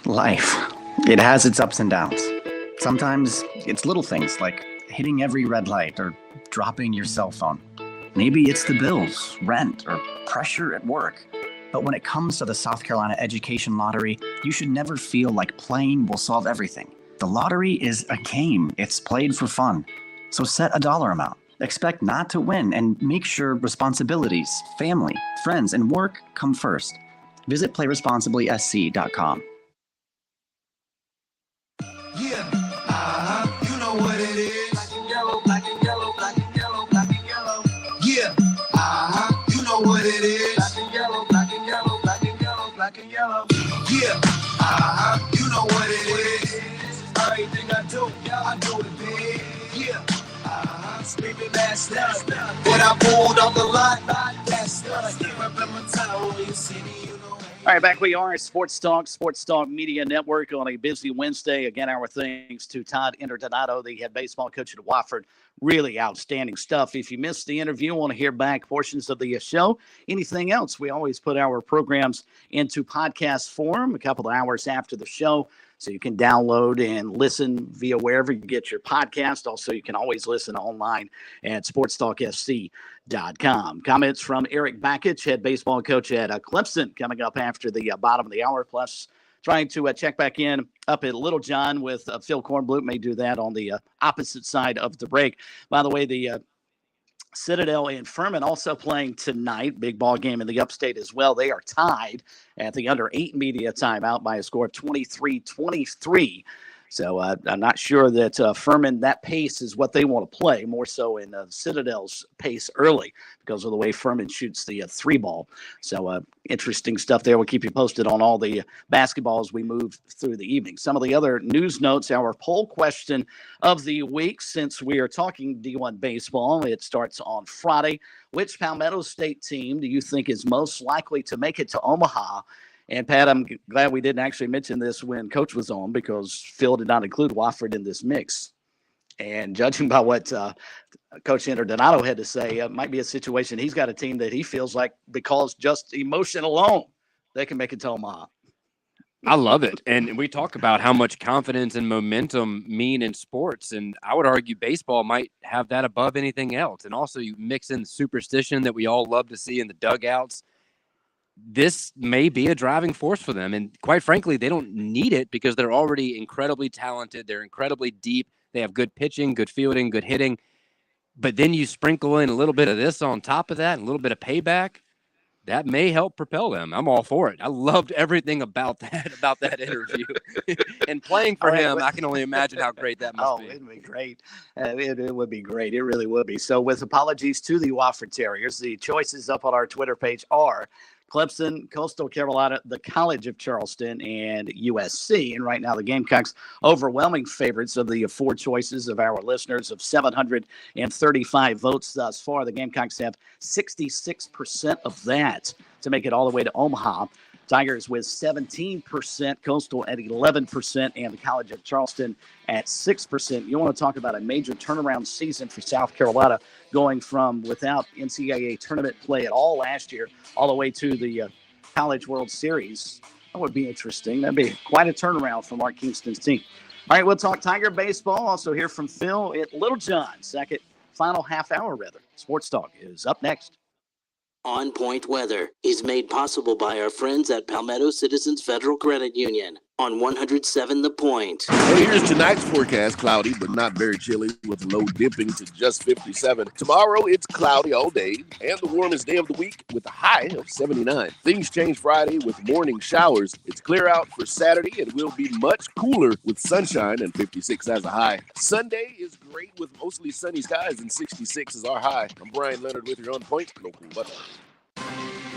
Life, it has its ups and downs. Sometimes it's little things like hitting every red light or dropping your cell phone. Maybe it's the bills, rent, or pressure at work. But when it comes to the South Carolina Education Lottery, you should never feel like playing will solve everything. The lottery is a game. It's played for fun. So set a dollar amount. Expect not to win and make sure responsibilities, family, friends, and work come first. Visit playresponsiblysc.com. Yeah, you know what it is. Black and yellow, black and yellow, black and yellow, black and yellow. Yeah, you know what it is. Black and yellow, black and yellow, black and yellow, black and yellow. Yeah, you know what it is. Everything I do it big. Yeah, screaming that's done. When I pulled off the lot, that's done. Remember time when you see me, you know. All right, back we are at Sports Talk Media Network on a busy Wednesday. Again, our thanks to Todd Interdonato, the head baseball coach at Wofford. Really outstanding stuff. If you missed the interview, want to hear back portions of the show, anything else, we always put our programs into podcast form a couple of hours after the show. So you can download and listen via wherever you get your podcast. Also, you can always listen online at SportsTalkSC.com. Comments from Eric Bakich, head baseball coach at Clemson, coming up after the bottom of the hour. Plus, trying to check back in up at Little John with Phil Kornblut. May do that on the opposite side of the break. By the way, the Citadel and Furman also playing tonight. Big ball game in the upstate as well. They are tied at the under 8 media timeout by a score of 23-23. So I'm not sure that Furman, that pace is what they want to play, more so in Citadel's pace early because of the way Furman shoots the 3-ball. So interesting stuff there. We'll keep you posted on all the basketball as we move through the evening. Some of the other news notes, our poll question of the week, since we are talking D1 baseball, it starts on Friday. Which Palmetto State team do you think is most likely to make it to Omaha? And, Pat, I'm glad we didn't actually mention this when Coach was on because Phil did not include Wofford in this mix. And judging by what Coach Interdonato had to say, it might be a situation he's got a team that he feels like because just emotion alone, they can make it to Omaha. I love it. And we talk about how much confidence and momentum mean in sports. And I would argue baseball might have that above anything else. And also you mix in the superstition that we all love to see in the dugouts. This may be a driving force for them. And quite frankly, they don't need it because they're already incredibly talented. They're incredibly deep. They have good pitching, good fielding, good hitting. But then you sprinkle in a little bit of this on top of that, and a little bit of payback. That may help propel them. I'm all for it. I loved everything about that interview. And playing for him, I can only imagine how great that must be. It'd be great. It would be great. It really would be. So with apologies to the Wofford Terriers, the choices up on our Twitter page are Clemson, Coastal Carolina, the College of Charleston, and USC. And right now the Gamecocks overwhelming favorites of the four choices of our listeners of 735 votes thus far. The Gamecocks have 66% of that to make it all the way to Omaha. Tigers with 17%, Coastal at 11%, and the College of Charleston at 6%. You want to talk about a major turnaround season for South Carolina, going from without NCAA tournament play at all last year, all the way to the College World Series. That would be interesting. That'd be quite a turnaround for Mark Kingston's team. All right, we'll talk Tiger baseball. Also hear from Phil at Little John. Final half hour, rather. Sports Talk is up next. On Point Weather is made possible by our friends at Palmetto Citizens Federal Credit Union on 107 The Point. Hey, here's tonight's forecast. Cloudy, but not very chilly, with the low dipping to just 57. Tomorrow, it's cloudy all day and the warmest day of the week with a high of 79. Things change Friday with morning showers. It's clear out for Saturday and will be much cooler with sunshine and 56 as a high. Sunday is great with mostly sunny skies and 66 is our high. I'm Brian Leonard with your On Point local weather.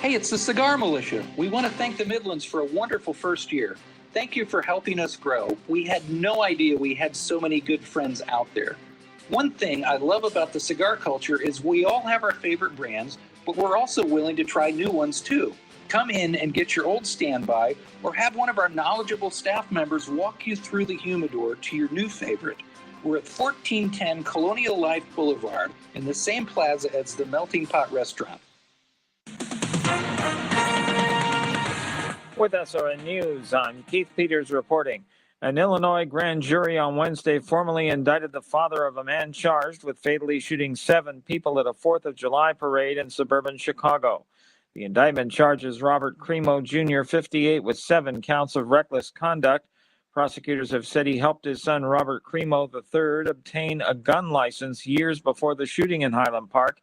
Hey, it's the Cigar Militia. We want to thank the Midlands for a wonderful first year. Thank you for helping us grow. We had no idea we had so many good friends out there. One thing I love about the cigar culture is we all have our favorite brands, but we're also willing to try new ones too. Come in and get your old standby or have one of our knowledgeable staff members walk you through the humidor to your new favorite. We're at 1410 Colonial Life Boulevard in the same plaza as the Melting Pot Restaurant. With SRN News, I'm Keith Peters reporting. An Illinois grand jury on Wednesday formally indicted the father of a man charged with fatally shooting 7 people at a 4th of July parade in suburban Chicago. The indictment charges Robert Cremo Jr., 58, with 7 counts of reckless conduct. Prosecutors have said he helped his son Robert Cremo III obtain a gun license years before the shooting in Highland Park,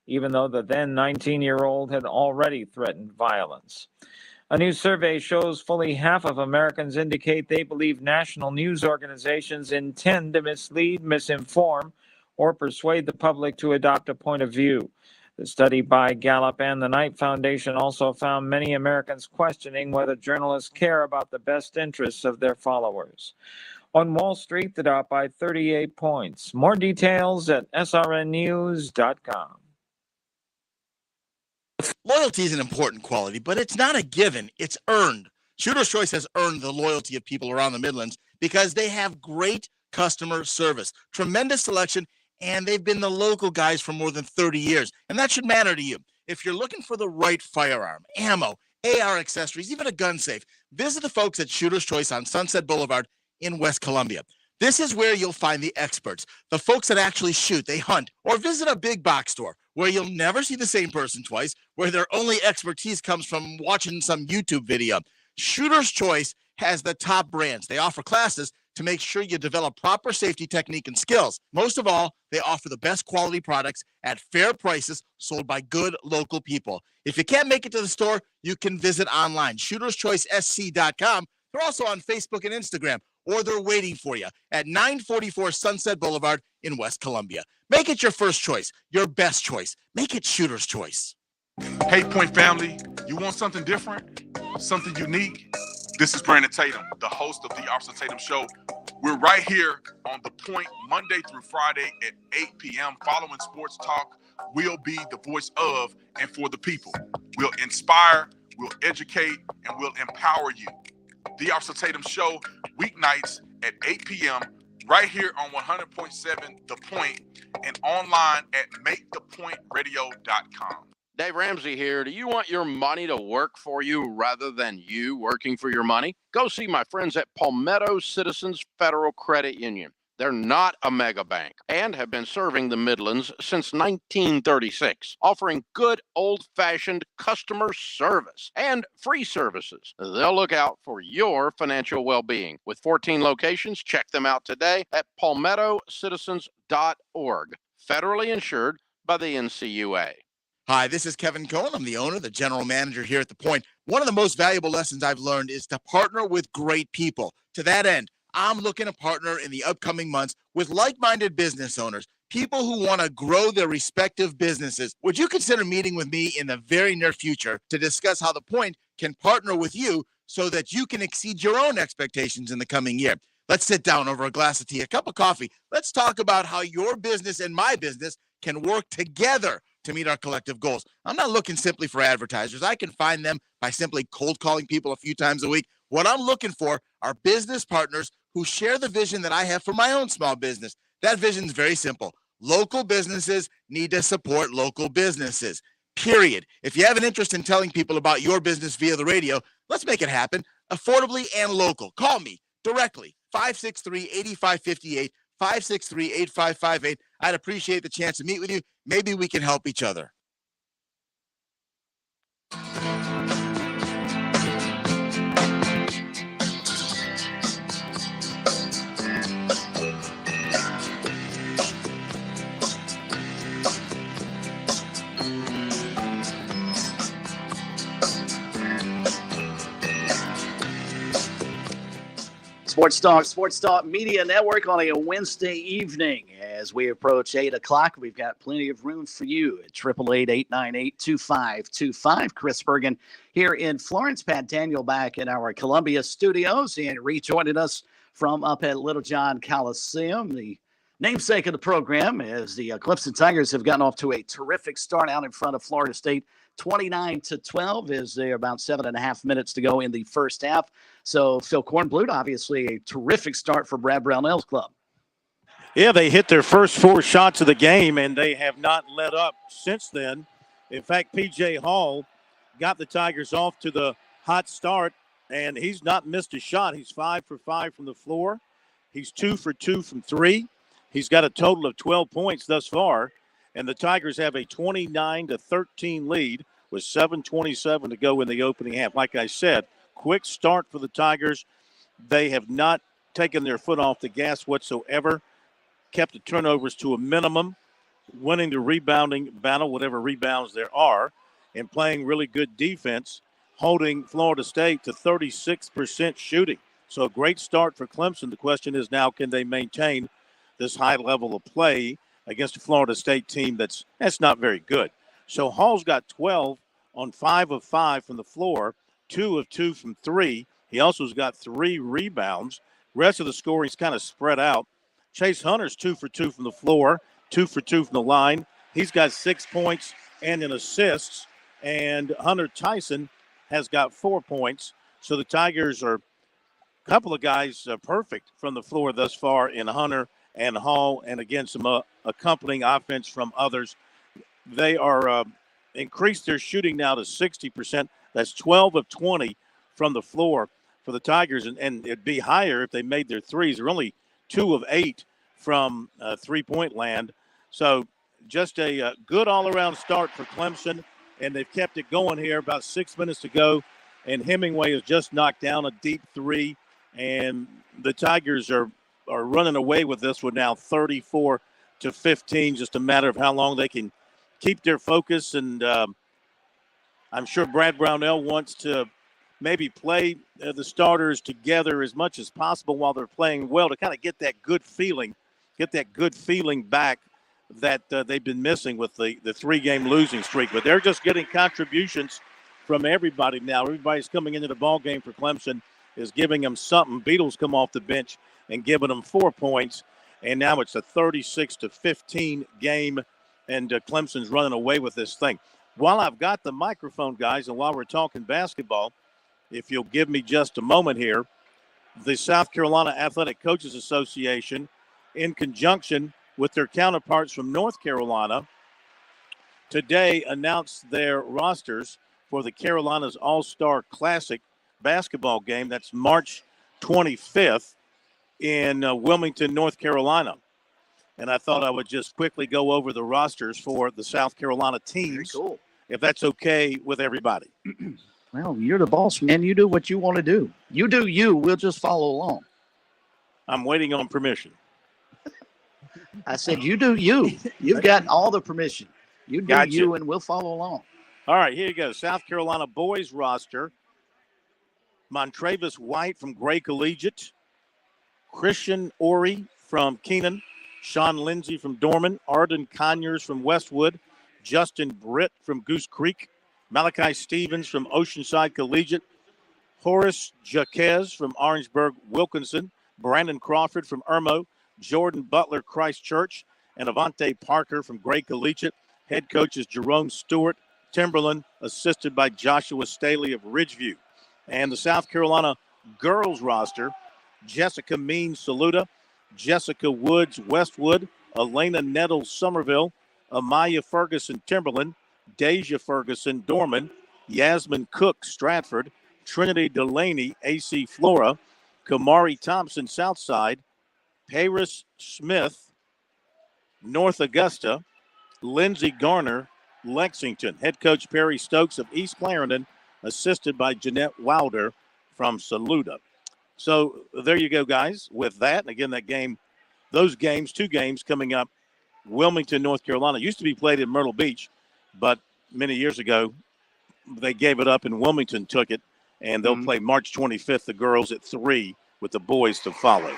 even though the then 19-year-old had already threatened violence. A new survey shows fully half of Americans indicate they believe national news organizations intend to mislead, misinform, or persuade the public to adopt a point of view. The study by Gallup and the Knight Foundation also found many Americans questioning whether journalists care about the best interests of their followers. On Wall Street, the Dow by 38 points. More details at srnnews.com. Loyalty is an important quality, but it's not a given. It's earned. Shooter's Choice has earned the loyalty of people around the Midlands because they have great customer service, tremendous selection, and they've been the local guys for more than 30 years. And that should matter to you. If you're looking for the right firearm, ammo, AR accessories, even a gun safe, visit the folks at Shooter's Choice on Sunset Boulevard in West Columbia. This is where you'll find the experts, the folks that actually shoot, they hunt, or visit a big box store where you'll never see the same person twice, where their only expertise comes from watching some YouTube video. Shooter's Choice has the top brands. They offer classes to make sure you develop proper safety technique and skills. Most of all, they offer the best quality products at fair prices sold by good local people. If you can't make it to the store, you can visit online, shooterschoicesc.com. They're also on Facebook and Instagram, or they're waiting for you at 944 Sunset Boulevard in West Columbia. Make it your first choice, your best choice. Make it Shooter's Choice. Hey, Point family, you want something different, something unique? This is Brandon Tatum, the host of the Officer Tatum Show. We're right here on The Point, Monday through Friday at 8 p.m. Following Sports Talk, we'll be the voice of and for the people. We'll inspire, we'll educate, and we'll empower you. The Officer Tatum Show, weeknights at 8 p.m. right here on 100.7 The Point and online at MakeThePointRadio.com. Dave Ramsey here. Do you want your money to work for you rather than you working for your money? Go see my friends at Palmetto Citizens Federal Credit Union. They're not a mega bank and have been serving the Midlands since 1936, offering good old-fashioned customer service and free services. They'll look out for your financial well-being. With 14 locations, check them out today at palmettocitizens.org. Federally insured by the NCUA. Hi, this is Kevin Cohen. I'm the owner, the general manager here at The Point. One of the most valuable lessons I've learned is to partner with great people. To that end, I'm looking to partner in the upcoming months with like-minded business owners, people who want to grow their respective businesses. Would you consider meeting with me in the very near future to discuss how The Point can partner with you so that you can exceed your own expectations in the coming year? Let's sit down over a glass of tea, a cup of coffee. Let's talk about how your business and my business can work together to meet our collective goals. I'm not looking simply for advertisers. I can find them by simply cold calling people a few times a week. What I'm looking for are business partners who share the vision that I have for my own small business. That vision is very simple. Local businesses need to support local businesses, period. If you have an interest in telling people about your business via the radio, let's make it happen affordably and local. Call me directly, 563-8558, 563-8558. I'd appreciate the chance to meet with you. Maybe we can help each other. Sports Talk Media Network on a Wednesday evening. As we approach 8 o'clock, we've got plenty of room for you at 888-898-2525. Chris Bergen here in Florence. Pat Daniel back in our Columbia studios and rejoining us from up at Little John Coliseum, the namesake of the program, as the Clemson Tigers have gotten off to a terrific start out in front of Florida State. 29-12 is there about 7.5 minutes to go in the first half. So Phil Kornblut, obviously a terrific start for Brad Brownell's club. Yeah, they hit their first 4 shots of the game, and they have not let up since then. In fact, P.J. Hall got the Tigers off to the hot start, and he's not missed a shot. He's 5 for 5 from the floor. He's 2 for 2 from 3. He's got a total of 12 points thus far, and the Tigers have a 29-13 lead with 7:27 to go in the opening half. Like I said, quick start for the Tigers. They have not taken their foot off the gas whatsoever, kept the turnovers to a minimum, winning the rebounding battle, whatever rebounds there are, and playing really good defense, holding Florida State to 36% shooting. So a great start for Clemson. The question is now, can they maintain this high level of play against a Florida State team that's not very good? So Hall's got 12 on 5 of 5 from the floor, 2 of 2 from 3. He also has got 3 rebounds. Rest of the scoring's kind of spread out. Chase Hunter's 2 for 2 from the floor, 2 for 2 from the line. He's got 6 points and an assist. And Hunter Tyson has got 4 points. So the Tigers are a couple of guys perfect from the floor thus far in Hunter and Hall, and again, some accompanying offense from others. They are increased their shooting now to 60%. That's 12 of 20 from the floor for the Tigers, and it'd be higher if they made their threes. They're only 2 of 8 from three-point land. So just a good all-around start for Clemson, and they've kept it going here. About 6 minutes to go, and Hemingway has just knocked down a deep 3, and the Tigers are running away with this one now, 34-15. Just a matter of how long they can keep their focus, and I'm sure Brad Brownell wants to maybe play the starters together as much as possible while they're playing well to kind of get that good feeling back that they've been missing with the 3-game losing streak. But they're just getting contributions from everybody now. Everybody's coming into the ball game for Clemson is giving them something. Beatles come off the bench and giving them 4 points, and now it's a 36-15 game, and Clemson's running away with this thing. While I've got the microphone, guys, and while we're talking basketball, if you'll give me just a moment here, the South Carolina Athletic Coaches Association, in conjunction with their counterparts from North Carolina, today announced their rosters for the Carolinas All-Star Classic basketball game. That's March 25th in Wilmington, North Carolina. And I thought I would just quickly go over the rosters for the South Carolina teams, Very cool. if that's okay with everybody. Well, you're the boss, man. You do what you want to do. You do you. We'll just follow along. I'm waiting on permission. I said, you do you. You've got all the permission. You do Gotcha. you, and we'll follow along. All right, here you go. South Carolina boys roster. Montravis White from Gray Collegiate. Christian Ori from Keenan. Sean Lindsay from Dorman. Arden Conyers from Westwood. Justin Britt from Goose Creek. Malachi Stevens from Oceanside Collegiate. Horace Jaquez from Orangeburg Wilkinson. Brandon Crawford from Irmo. Jordan Butler Christchurch. And Avante Parker from Gray Collegiate. Head coach is Jerome Stewart, Timberland, assisted by Joshua Staley of Ridgeview. And the South Carolina girls roster, Jessica Means Saluda, Jessica Woods Westwood, Elena Nettles Somerville, Amaya Ferguson Timberland, Deja Ferguson Dorman, Yasmin Cook Stratford, Trinity Delaney AC Flora, Kamari Thompson Southside, Paris Smith North Augusta, Lindsey Garner Lexington. Head coach Perry Stokes of East Clarendon, assisted by Jeanette Wilder from Saluda. So there you go, guys, with that. And again, that game, those games, 2 games coming up. Wilmington, North Carolina, used to be played in Myrtle Beach, but many years ago, they gave it up and Wilmington took it, and they'll play March 25th, the girls at 3 with the boys to follow.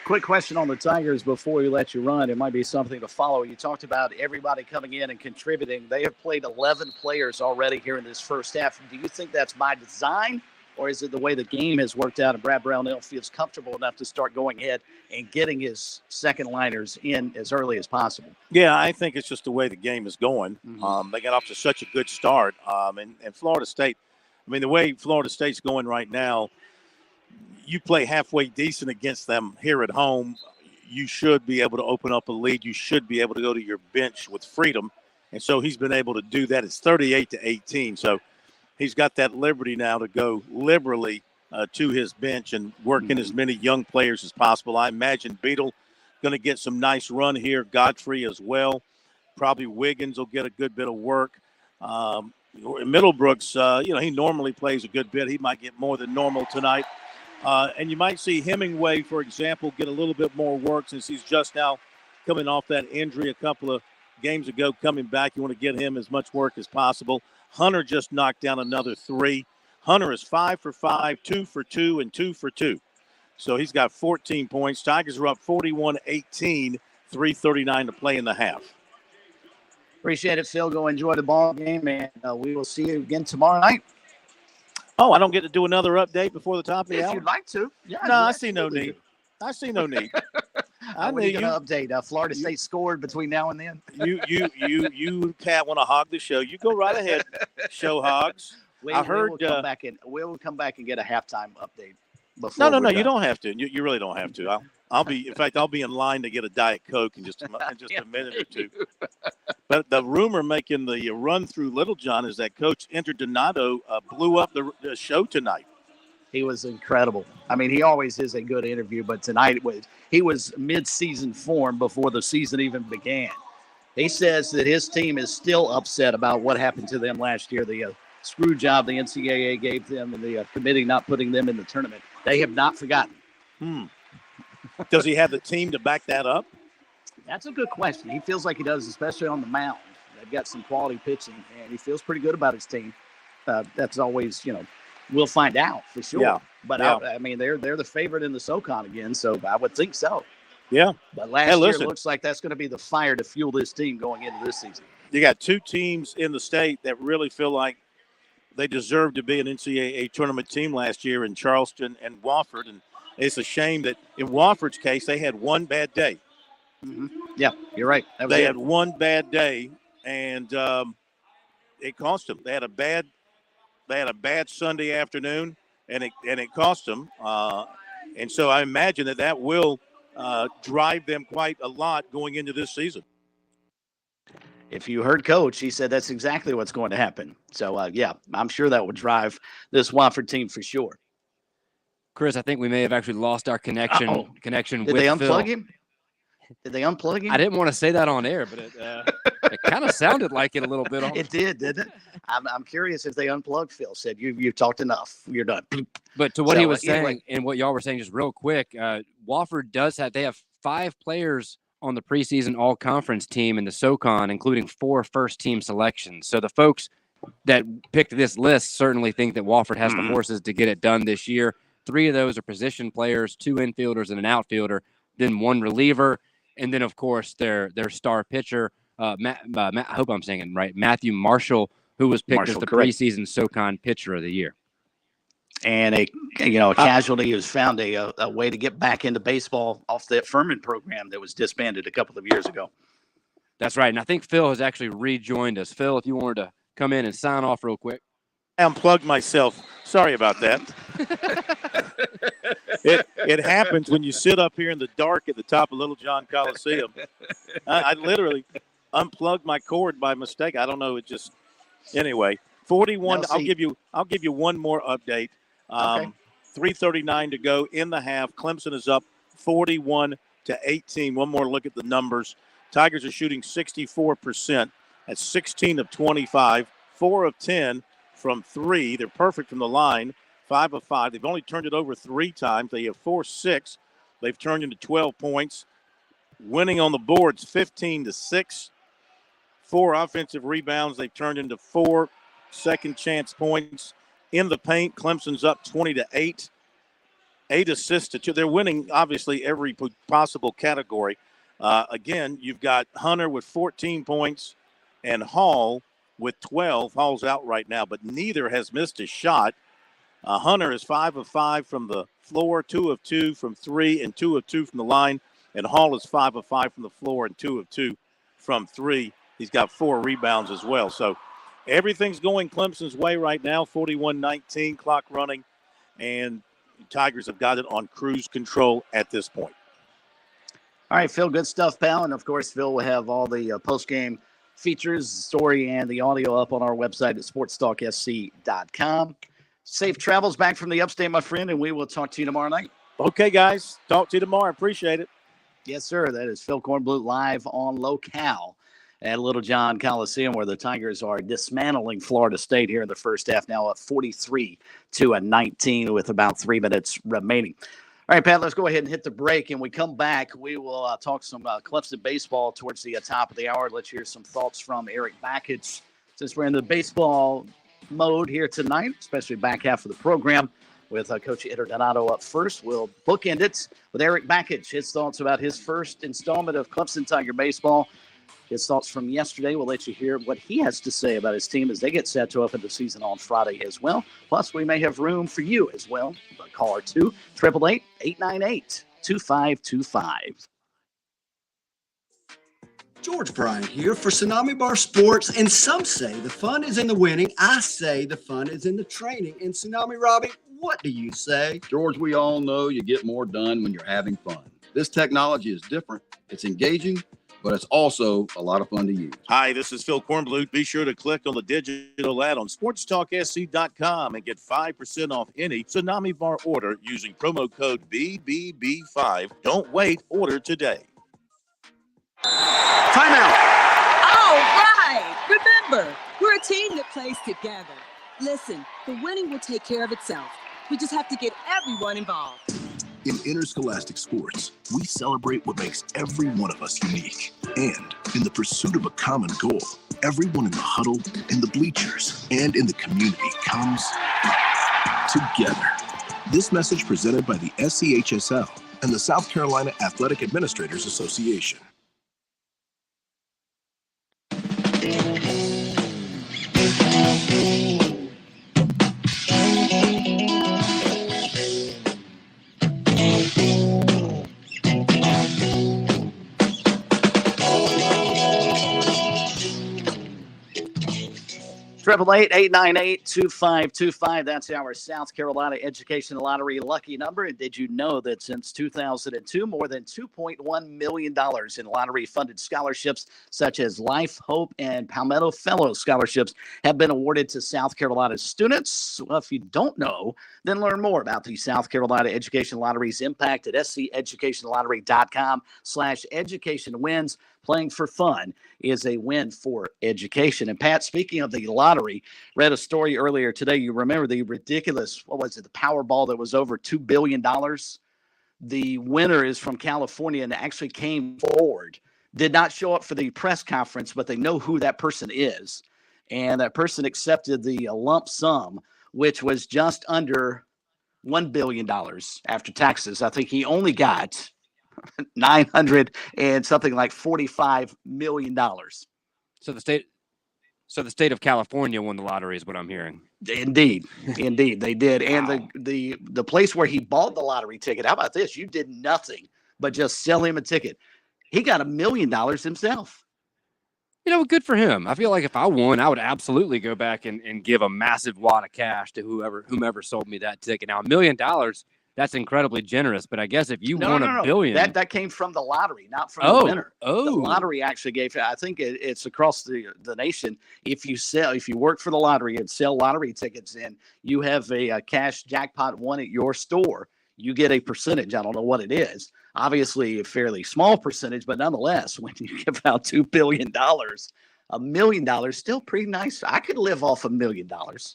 Quick question on the Tigers before we let you run. It might be something to follow. You talked about everybody coming in and contributing. They have played 11 players already here in this first half. Do you think that's by design, or is it the way the game has worked out and Brad Brownell feels comfortable enough to start going ahead and getting his second liners in as early as possible? Yeah, I think it's just the way the game is going. They got off to such a good start. And Florida State, I mean, the way Florida State's going right now, you play halfway decent against them here at home, you should be able to open up a lead. You should be able to go to your bench with freedom. And so he's been able to do that. It's 38-18. So he's got that liberty now to go liberally to his bench and work in as many young players as possible. I imagine Beadle going to get some nice run here. Godfrey as well. Probably Wiggins will get a good bit of work. Middlebrooks, he normally plays a good bit. He might get more than normal tonight. And you might see Hemingway, for example, get a little bit more work since he's just now coming off that injury a couple of games ago, coming back. You want to get him as much work as possible. Hunter just knocked down another 3. Hunter is 5 for 5, 2 for 2, and 2 for 2. So he's got 14 points. Tigers are up 41-18, 3:39 to play in the half. Appreciate it, Phil. Go enjoy the ball game, and we will see you again tomorrow night. Oh, I don't get to do another update before the top of the hour? If you'd like to. Yeah, no, I see no need. I see no need. I need you to update. Florida State scored between now and then. You can't want to hog the show. You go right ahead, show hogs. I heard we'll come back and get a halftime update. Before no, you don't have to. You really don't have to. I'll be in line to get a Diet Coke in just a minute or two. But the rumor making the run through Little John is that Coach Interdonato blew up the show tonight. He was incredible. I mean, he always is a good interview, but tonight he was mid-season form before the season even began. He says that his team is still upset about what happened to them last year, the screw job the NCAA gave them and the committee not putting them in the tournament. They have not forgotten. Does he have the team to back that up? That's a good question. He feels like he does, especially on the mound. They've got some quality pitching, and he feels pretty good about his team. That's always, we'll find out for sure. Yeah. But yeah. I mean, they're the favorite in the SoCon again, so I would think so. Yeah. But last year it looks like that's going to be the fire to fuel this team going into this season. You got 2 teams in the state that really feel like they deserve to be an NCAA tournament team last year in Charleston and Wofford. And it's a shame that in Wofford's case, they had one bad day. Yeah, you're right. They had one bad day, and it cost them. They had a bad Sunday afternoon, and it cost them. And so I imagine that will drive them quite a lot going into this season. if you heard Coach, he said that's exactly what's going to happen. So, yeah, I'm sure that would drive this Wofford team for sure. Chris, I think we may have actually lost our connection Did with they Phil. unplug him? Did they unplug him? I didn't want to say that on air, but it kind of sounded like it a little bit. It did, didn't it? I'm curious if they unplugged Phil. Said you've talked enough. You're done. But to what he was saying anyway. and what y'all were saying, just real quick, Wofford they have 5 players on the preseason all-conference team in the SoCon, including 4 first-team selections. So the folks that picked this list certainly think that Wofford has the horses to get it done this year. 3 of those are position players, 2 infielders and an outfielder, then 1 reliever, and then, of course, their star pitcher, I hope I'm saying it right, Matthew Marshall, who was picked as the preseason SoCon pitcher of the year. And a casualty who's found a way to get back into baseball off that Furman program that was disbanded a couple of years ago. That's right. And I think Phil has actually rejoined us. Phil, if you wanted to come in and sign off real quick. I unplugged myself. Sorry about that. It happens when you sit up here in the dark at the top of Little John Coliseum. I literally unplugged my cord by mistake. I don't know. Anyway, 41. I'll give you one more update. 3:39 to go in the half. Clemson is up 41-18. One more look at the numbers. Tigers are shooting 64% at 16 of 25, 4 of 10 from 3. They're perfect from the line, 5 of 5. They've only turned it over 3 times. They have 4-6. They've turned into 12 points. Winning on the boards 15-6. 4 offensive rebounds. They've turned into 4 second chance points. In the paint, Clemson's up 20-8. 8 assists to 2. They're winning, obviously, every possible category. Again, you've got Hunter with 14 points and Hall with 12. Hall's out right now, but neither has missed a shot. Hunter is 5 of 5 from the floor, 2 of 2 from 3, and 2 of 2 from the line. And Hall is 5 of 5 from the floor and 2 of 2 from 3. He's got 4 rebounds as well. So everything's going Clemson's way right now, 41-19, clock running, and Tigers have got it on cruise control at this point. All right, Phil, good stuff, pal. And, of course, Phil will have all the post-game features, the story, and the audio up on our website at SportsTalkSC.com. Safe travels back from the upstate, my friend, and we will talk to you tomorrow night. Okay, guys. Talk to you tomorrow. Appreciate it. Yes, sir. That is Phil Kornblut live on Locale at Little John Coliseum, where the Tigers are dismantling Florida State here in the first half, now at 43-19 with about 3 minutes remaining. All right, Pat, let's go ahead and hit the break. And we come back, we will talk some Clemson baseball towards the top of the hour. Let's hear some thoughts from Eric Bakich. Since we're in the baseball mode here tonight, especially back half of the program, with Coach Eder Donato up first. We'll bookend it with Eric Bakich, his thoughts about his first installment of Clemson Tiger baseball. His thoughts from yesterday. We'll let you hear what he has to say about his team as they get set to open the season on Friday as well. Plus, we may have room for you as well. Caller 2-888-898-2525. George Bryant here for Tsunami Bar Sports, and some say the fun is in the winning. I say the fun is in the training. And Tsunami Robbie, what do you say? George, we all know you get more done when you're having fun. This technology is different. It's engaging, but it's also a lot of fun to use. Hi, this is Phil Kornblut. Be sure to click on the digital ad on SportsTalkSC.com and get 5% off any Tsunami Bar order using promo code BBB5. Don't wait. Order today. Timeout. All right. Remember, we're a team that plays together. Listen, the winning will take care of itself. We just have to get everyone involved. In interscholastic sports, we celebrate what makes every one of us unique. And in the pursuit of a common goal, everyone in the huddle, in the bleachers, and in the community comes together. This message presented by the SCHSL and the South Carolina Athletic Administrators Association. 888-898-2525. That's our South Carolina Education Lottery lucky number. And did you know that since 2002, more than $2.1 million in lottery-funded scholarships, such as Life, Hope, and Palmetto Fellow scholarships, have been awarded to South Carolina students? Well, if you don't know, then learn more about the South Carolina Education Lottery's impact at sceducationlottery.com/educationwins. Playing for fun is a win for education. And Pat, speaking of the lottery, read a story earlier today. You remember the ridiculous, what was it, the Powerball that was over $2 billion? The winner is from California and actually came forward, did not show up for the press conference, but they know who that person is. And that person accepted the lump sum, which was just under $1 billion after taxes. I think he only got 900 and something like $45 million. So the state of California won the lottery is what I'm hearing. Indeed they did. And the place where he bought the lottery ticket, how about this? You did nothing but just sell him a ticket. He got $1 million himself. You know, good for him. I feel like if I won, I would absolutely go back and give a massive wad of cash to whomever sold me that ticket. Now, $1 million, that's incredibly generous. But I guess if you won $1 billion, that came from the lottery, not from the winner. The Oh, lottery actually gave. I think it's across the nation. If you work for the lottery and sell lottery tickets, and you have a cash jackpot won at your store, you get a percentage. I don't know what it is. Obviously, a fairly small percentage, but nonetheless, when you give out $2 billion, $1 million still pretty nice. I could live off $1 million.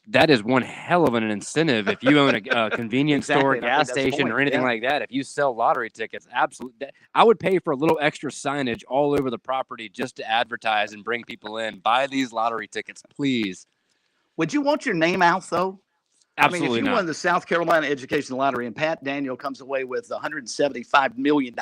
that is one hell of an incentive. If you own a convenience store, Exactly, and I gas think that's the station, point, or anything yeah. like that, if you sell lottery tickets, absolutely, I would pay for a little extra signage all over the property just to advertise and bring people in. Buy these lottery tickets, please. Would you want your name out, though? Absolutely I mean, if you not. won the South Carolina Education Lottery and Pat Daniel comes away with $175 million,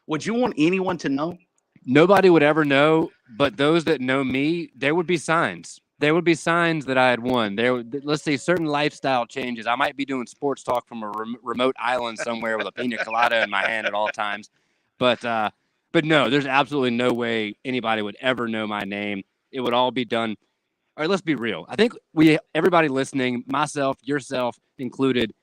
would you want anyone to know? Nobody would ever know, but those that know me, there would be signs. There would be signs that I had won. Let's see, certain lifestyle changes. I might be doing sports talk from a remote island somewhere with a pina colada in my hand at all times. But no, there's absolutely no way anybody would ever know my name. It would all be done. All right, let's be real. I think everybody listening, myself, yourself included,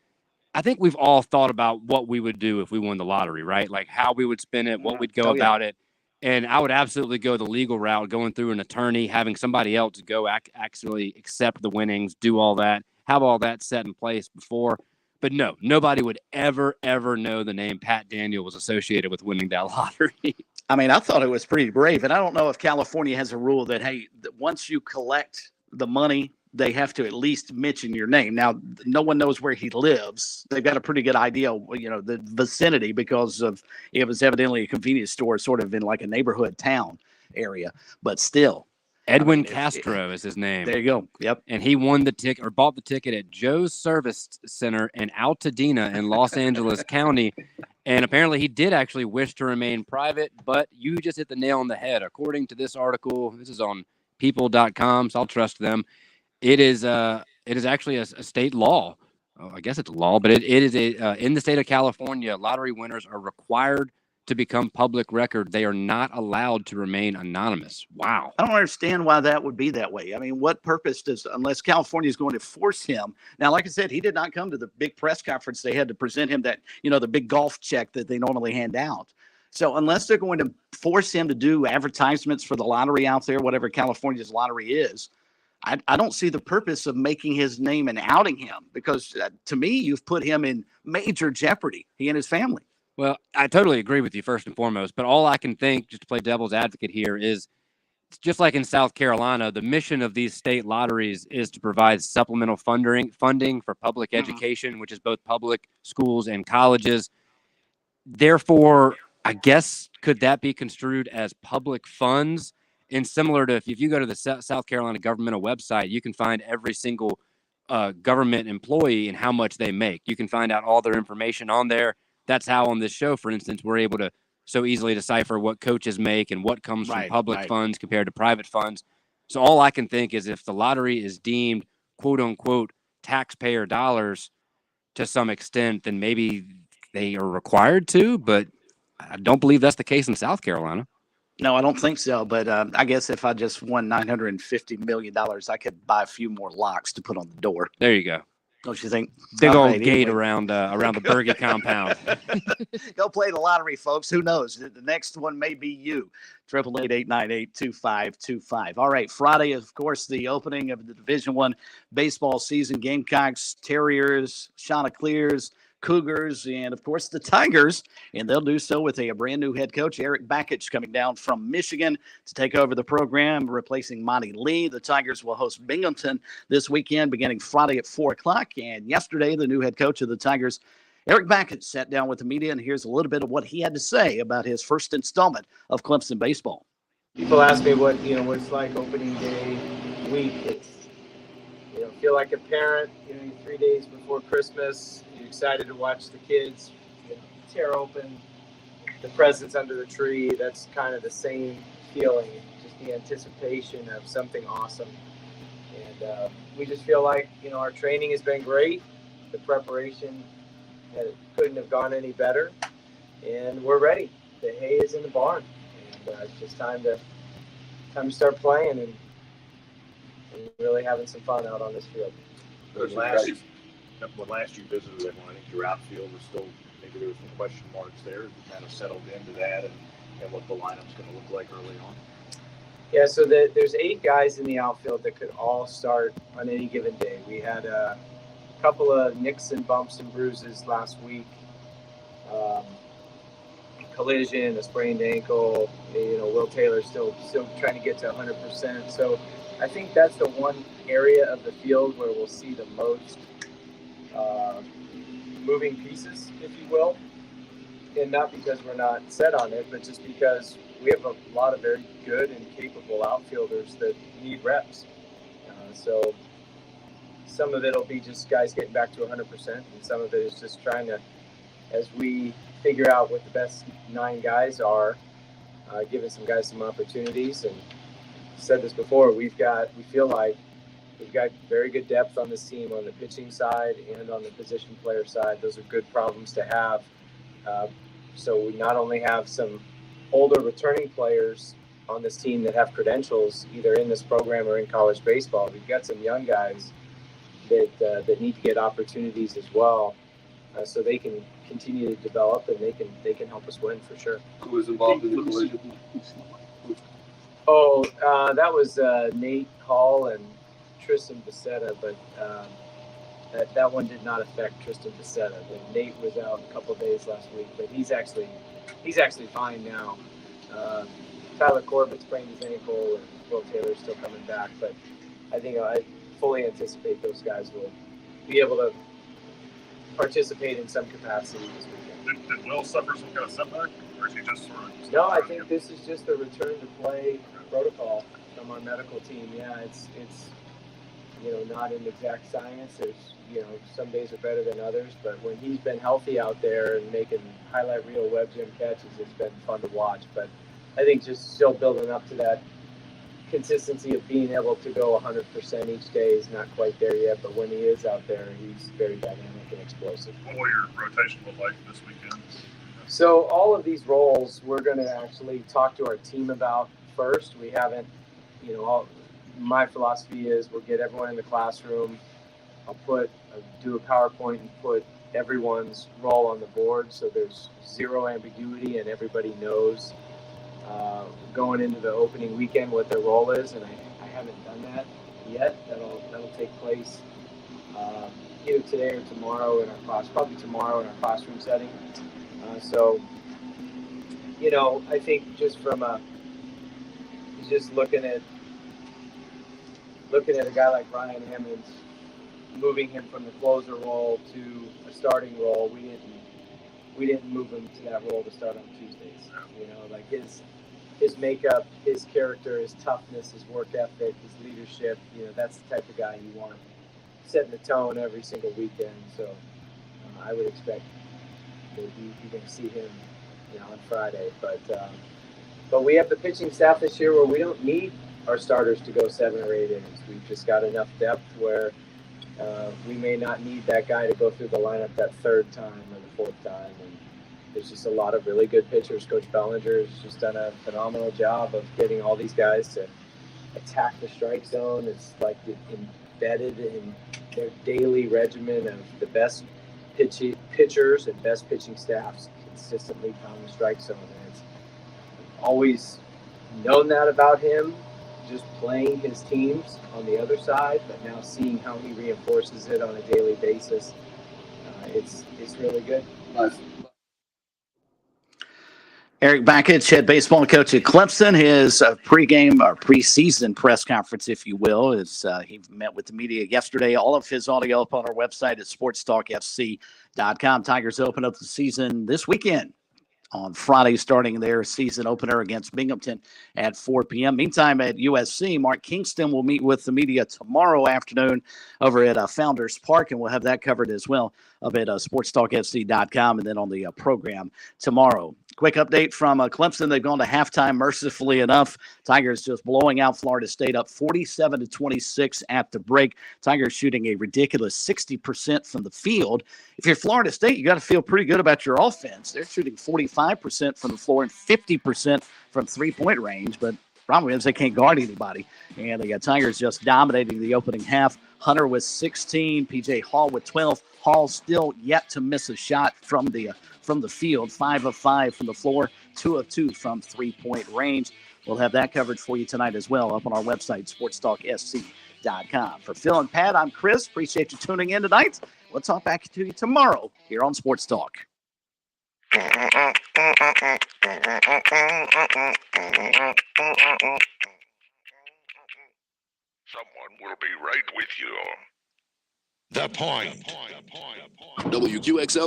I think we've all thought about what we would do if we won the lottery, right? Like how we would spend it, what we'd go about it. And I would absolutely go the legal route, going through an attorney, having somebody else go actually accept the winnings, do all that, have all that set in place before. But no, nobody would ever know the name Pat Daniel was associated with winning that lottery. I mean, I thought it was pretty brave. And I don't know if California has a rule that, hey, once you collect the money, they have to at least mention your name. Now, no one knows where he lives. They've got a pretty good idea, the vicinity, because it was evidently a convenience store sort of in like a neighborhood town area. But still. Edwin Castro is his name. There you go. Yep. And he won the ticket or bought the ticket at Joe's Service Center in Altadena in Los Angeles County. And apparently he did actually wish to remain private, but you just hit the nail on the head. According to this article, this is on people.com, so I'll trust them. It is actually a state law. Oh, I guess it's a law, but it is in the state of California, lottery winners are required to become public record. They are not allowed to remain anonymous. Wow. I don't understand why that would be that way. I mean, what purpose unless California is going to force him. Now, like I said, he did not come to the big press conference. They had to present him that, the big golf check that they normally hand out. So unless they're going to force him to do advertisements for the lottery out there, whatever California's lottery is, I don't see the purpose of making his name and outing him, because to me, you've put him in major jeopardy, he and his family. Well, I totally agree with you first and foremost, but all I can think, just to play devil's advocate here, is just like in South Carolina, the mission of these state lotteries is to provide supplemental funding for public education, which is both public schools and colleges. Therefore, I guess, could that be construed as public funds? And similar to if you go to the South Carolina governmental website, you can find every single government employee and how much they make. You can find out all their information on there. That's how on this show, for instance, we're able to so easily decipher what coaches make and what comes from public funds compared to private funds. So all I can think is if the lottery is deemed, quote unquote, taxpayer dollars to some extent, then maybe they are required to, but I don't believe that's the case in South Carolina. No, I don't think so. But I guess if I just won $950 million, I could buy a few more locks to put on the door. There you go. Don't you think? Big All old right, gate anyway. around the Berge compound. Go play the lottery, folks. Who knows? The next one may be you. 888-898-2525. All right, Friday, of course, the opening of the Division I baseball season. Gamecocks, Terriers, Chanticleers, Cougars, and, of course, the Tigers. And they'll do so with a brand new head coach, Eric Bakich, coming down from Michigan to take over the program, replacing Monty Lee. The Tigers will host Binghamton this weekend, beginning Friday at 4 o'clock. And yesterday, the new head coach of the Tigers, Eric Bakich, sat down with the media, and here's a little bit of what he had to say about his first installment of Clemson baseball. People ask me what it's like opening day week. It's feel like a parent. You're 3 days before Christmas. You're excited to watch the kids tear open the presents under the tree. That's kind of the same feeling, just the anticipation of something awesome. And we just feel like our training has been great. The preparation couldn't have gone any better, and we're ready. The hay is in the barn, and it's just time to start playing and really having some fun out on this field. When last you visited everyone, I think your outfield was still, maybe there were some question marks there. You kind of settled into that and what the lineup's going to look like early on. Yeah, so there's 8 guys in the outfield that could all start on any given day. We had a couple of nicks and bumps and bruises last week. Collision, a sprained ankle. Will Taylor's still trying to get to 100%. So I think that's the one area of the field where we'll see the most moving pieces, if you will. And not because we're not set on it, but just because we have a lot of very good and capable outfielders that need reps. So some of it will be just guys getting back to 100%, and some of it is just trying to, as we figure out what the best 9 guys are, giving some guys some opportunities. And I said this before, we feel like we've got very good depth on this team on the pitching side and on the position player side. Those are good problems to have. So we not only have some older returning players on this team that have credentials either in this program or in college baseball, we've got some young guys that need to get opportunities as well, so they can continue to develop and they can help us win for sure. Who was involved in the collision? That was Nate Hall and Tristan Becerra, but that one did not affect Tristan Becerra. Nate was out a couple of days last week, but he's actually fine now. Tyler Corbett sprained his ankle, and Will Taylor's still coming back, but I think I fully anticipate those guys will be able to participate in some capacity this weekend. Did Will suffer some kind of setback, or is he just sort of? No, I think this is just a return to play protocol from our medical team. Yeah, it's not an exact science. There's some days are better than others, but when he's been healthy out there and making highlight reel web gym catches, it's been fun to watch. But I think just still building up to that consistency of being able to go 100% each day is not quite there yet, but when he is out there, he's very dynamic and explosive. What will your rotation look like this weekend? So all of these roles we're going to actually talk to our team about first. We haven't, my philosophy is we'll get everyone in the classroom. I'll do a PowerPoint and put everyone's role on the board so there's zero ambiguity and everybody knows going into the opening weekend what their role is, and I haven't done that yet. That'll take place either today or tomorrow in our class, probably tomorrow in our classroom setting. So I think just from just looking at a guy like Ryan Emmons, moving him from the closer role to a starting role, we didn't move him to that role to start on Tuesdays. Like his makeup, his character, his toughness, his work ethic, his leadership, that's the type of guy you want setting the tone every single weekend. So I would expect that you're going to see him on Friday. But we have the pitching staff this year where we don't need our starters to go 7 or 8 innings. We've just got enough depth where we may not need that guy to go through the lineup that 3rd time or the 4th time. there's just a lot of really good pitchers. Coach Bellinger has just done a phenomenal job of getting all these guys to attack the strike zone. It's like embedded in their daily regimen of the best pitchers and best pitching staffs consistently pound the strike zone. And it's always known that about him, just playing his teams on the other side, but now seeing how he reinforces it on a daily basis, it's really good. Eric Bakich, head baseball coach at Clemson, his pregame or preseason press conference, if you will, is he met with the media yesterday. All of his audio up on our website at SportsTalkSC.com. Tigers open up the season this weekend on Friday, starting their season opener against Binghamton at 4 p.m. Meantime, at USC, Mark Kingston will meet with the media tomorrow afternoon over at Founders Park, and we'll have that covered as well up at SportsTalkSC.com and then on the program tomorrow. Quick update from Clemson. They've gone to halftime, mercifully enough. Tigers just blowing out Florida State up 47-26 at the break. Tigers shooting a ridiculous 60% from the field. If you're Florida State, you got to feel pretty good about your offense. They're shooting 45% from the floor and 50% from three-point range, but problem is they can't guard anybody. And the Tigers just dominating the opening half. Hunter with 16, P.J. Hall with 12. Hall still yet to miss a shot from the field. 5 of 5 from the floor, 2 of 2 from three-point range. We'll have that covered for you tonight as well up on our website, SportsTalkSC.com. For Phil and Pat, I'm Chris. Appreciate you tuning in tonight. We'll talk back to you tomorrow here on Sports Talk. Someone will be right with you. The Point. WQXL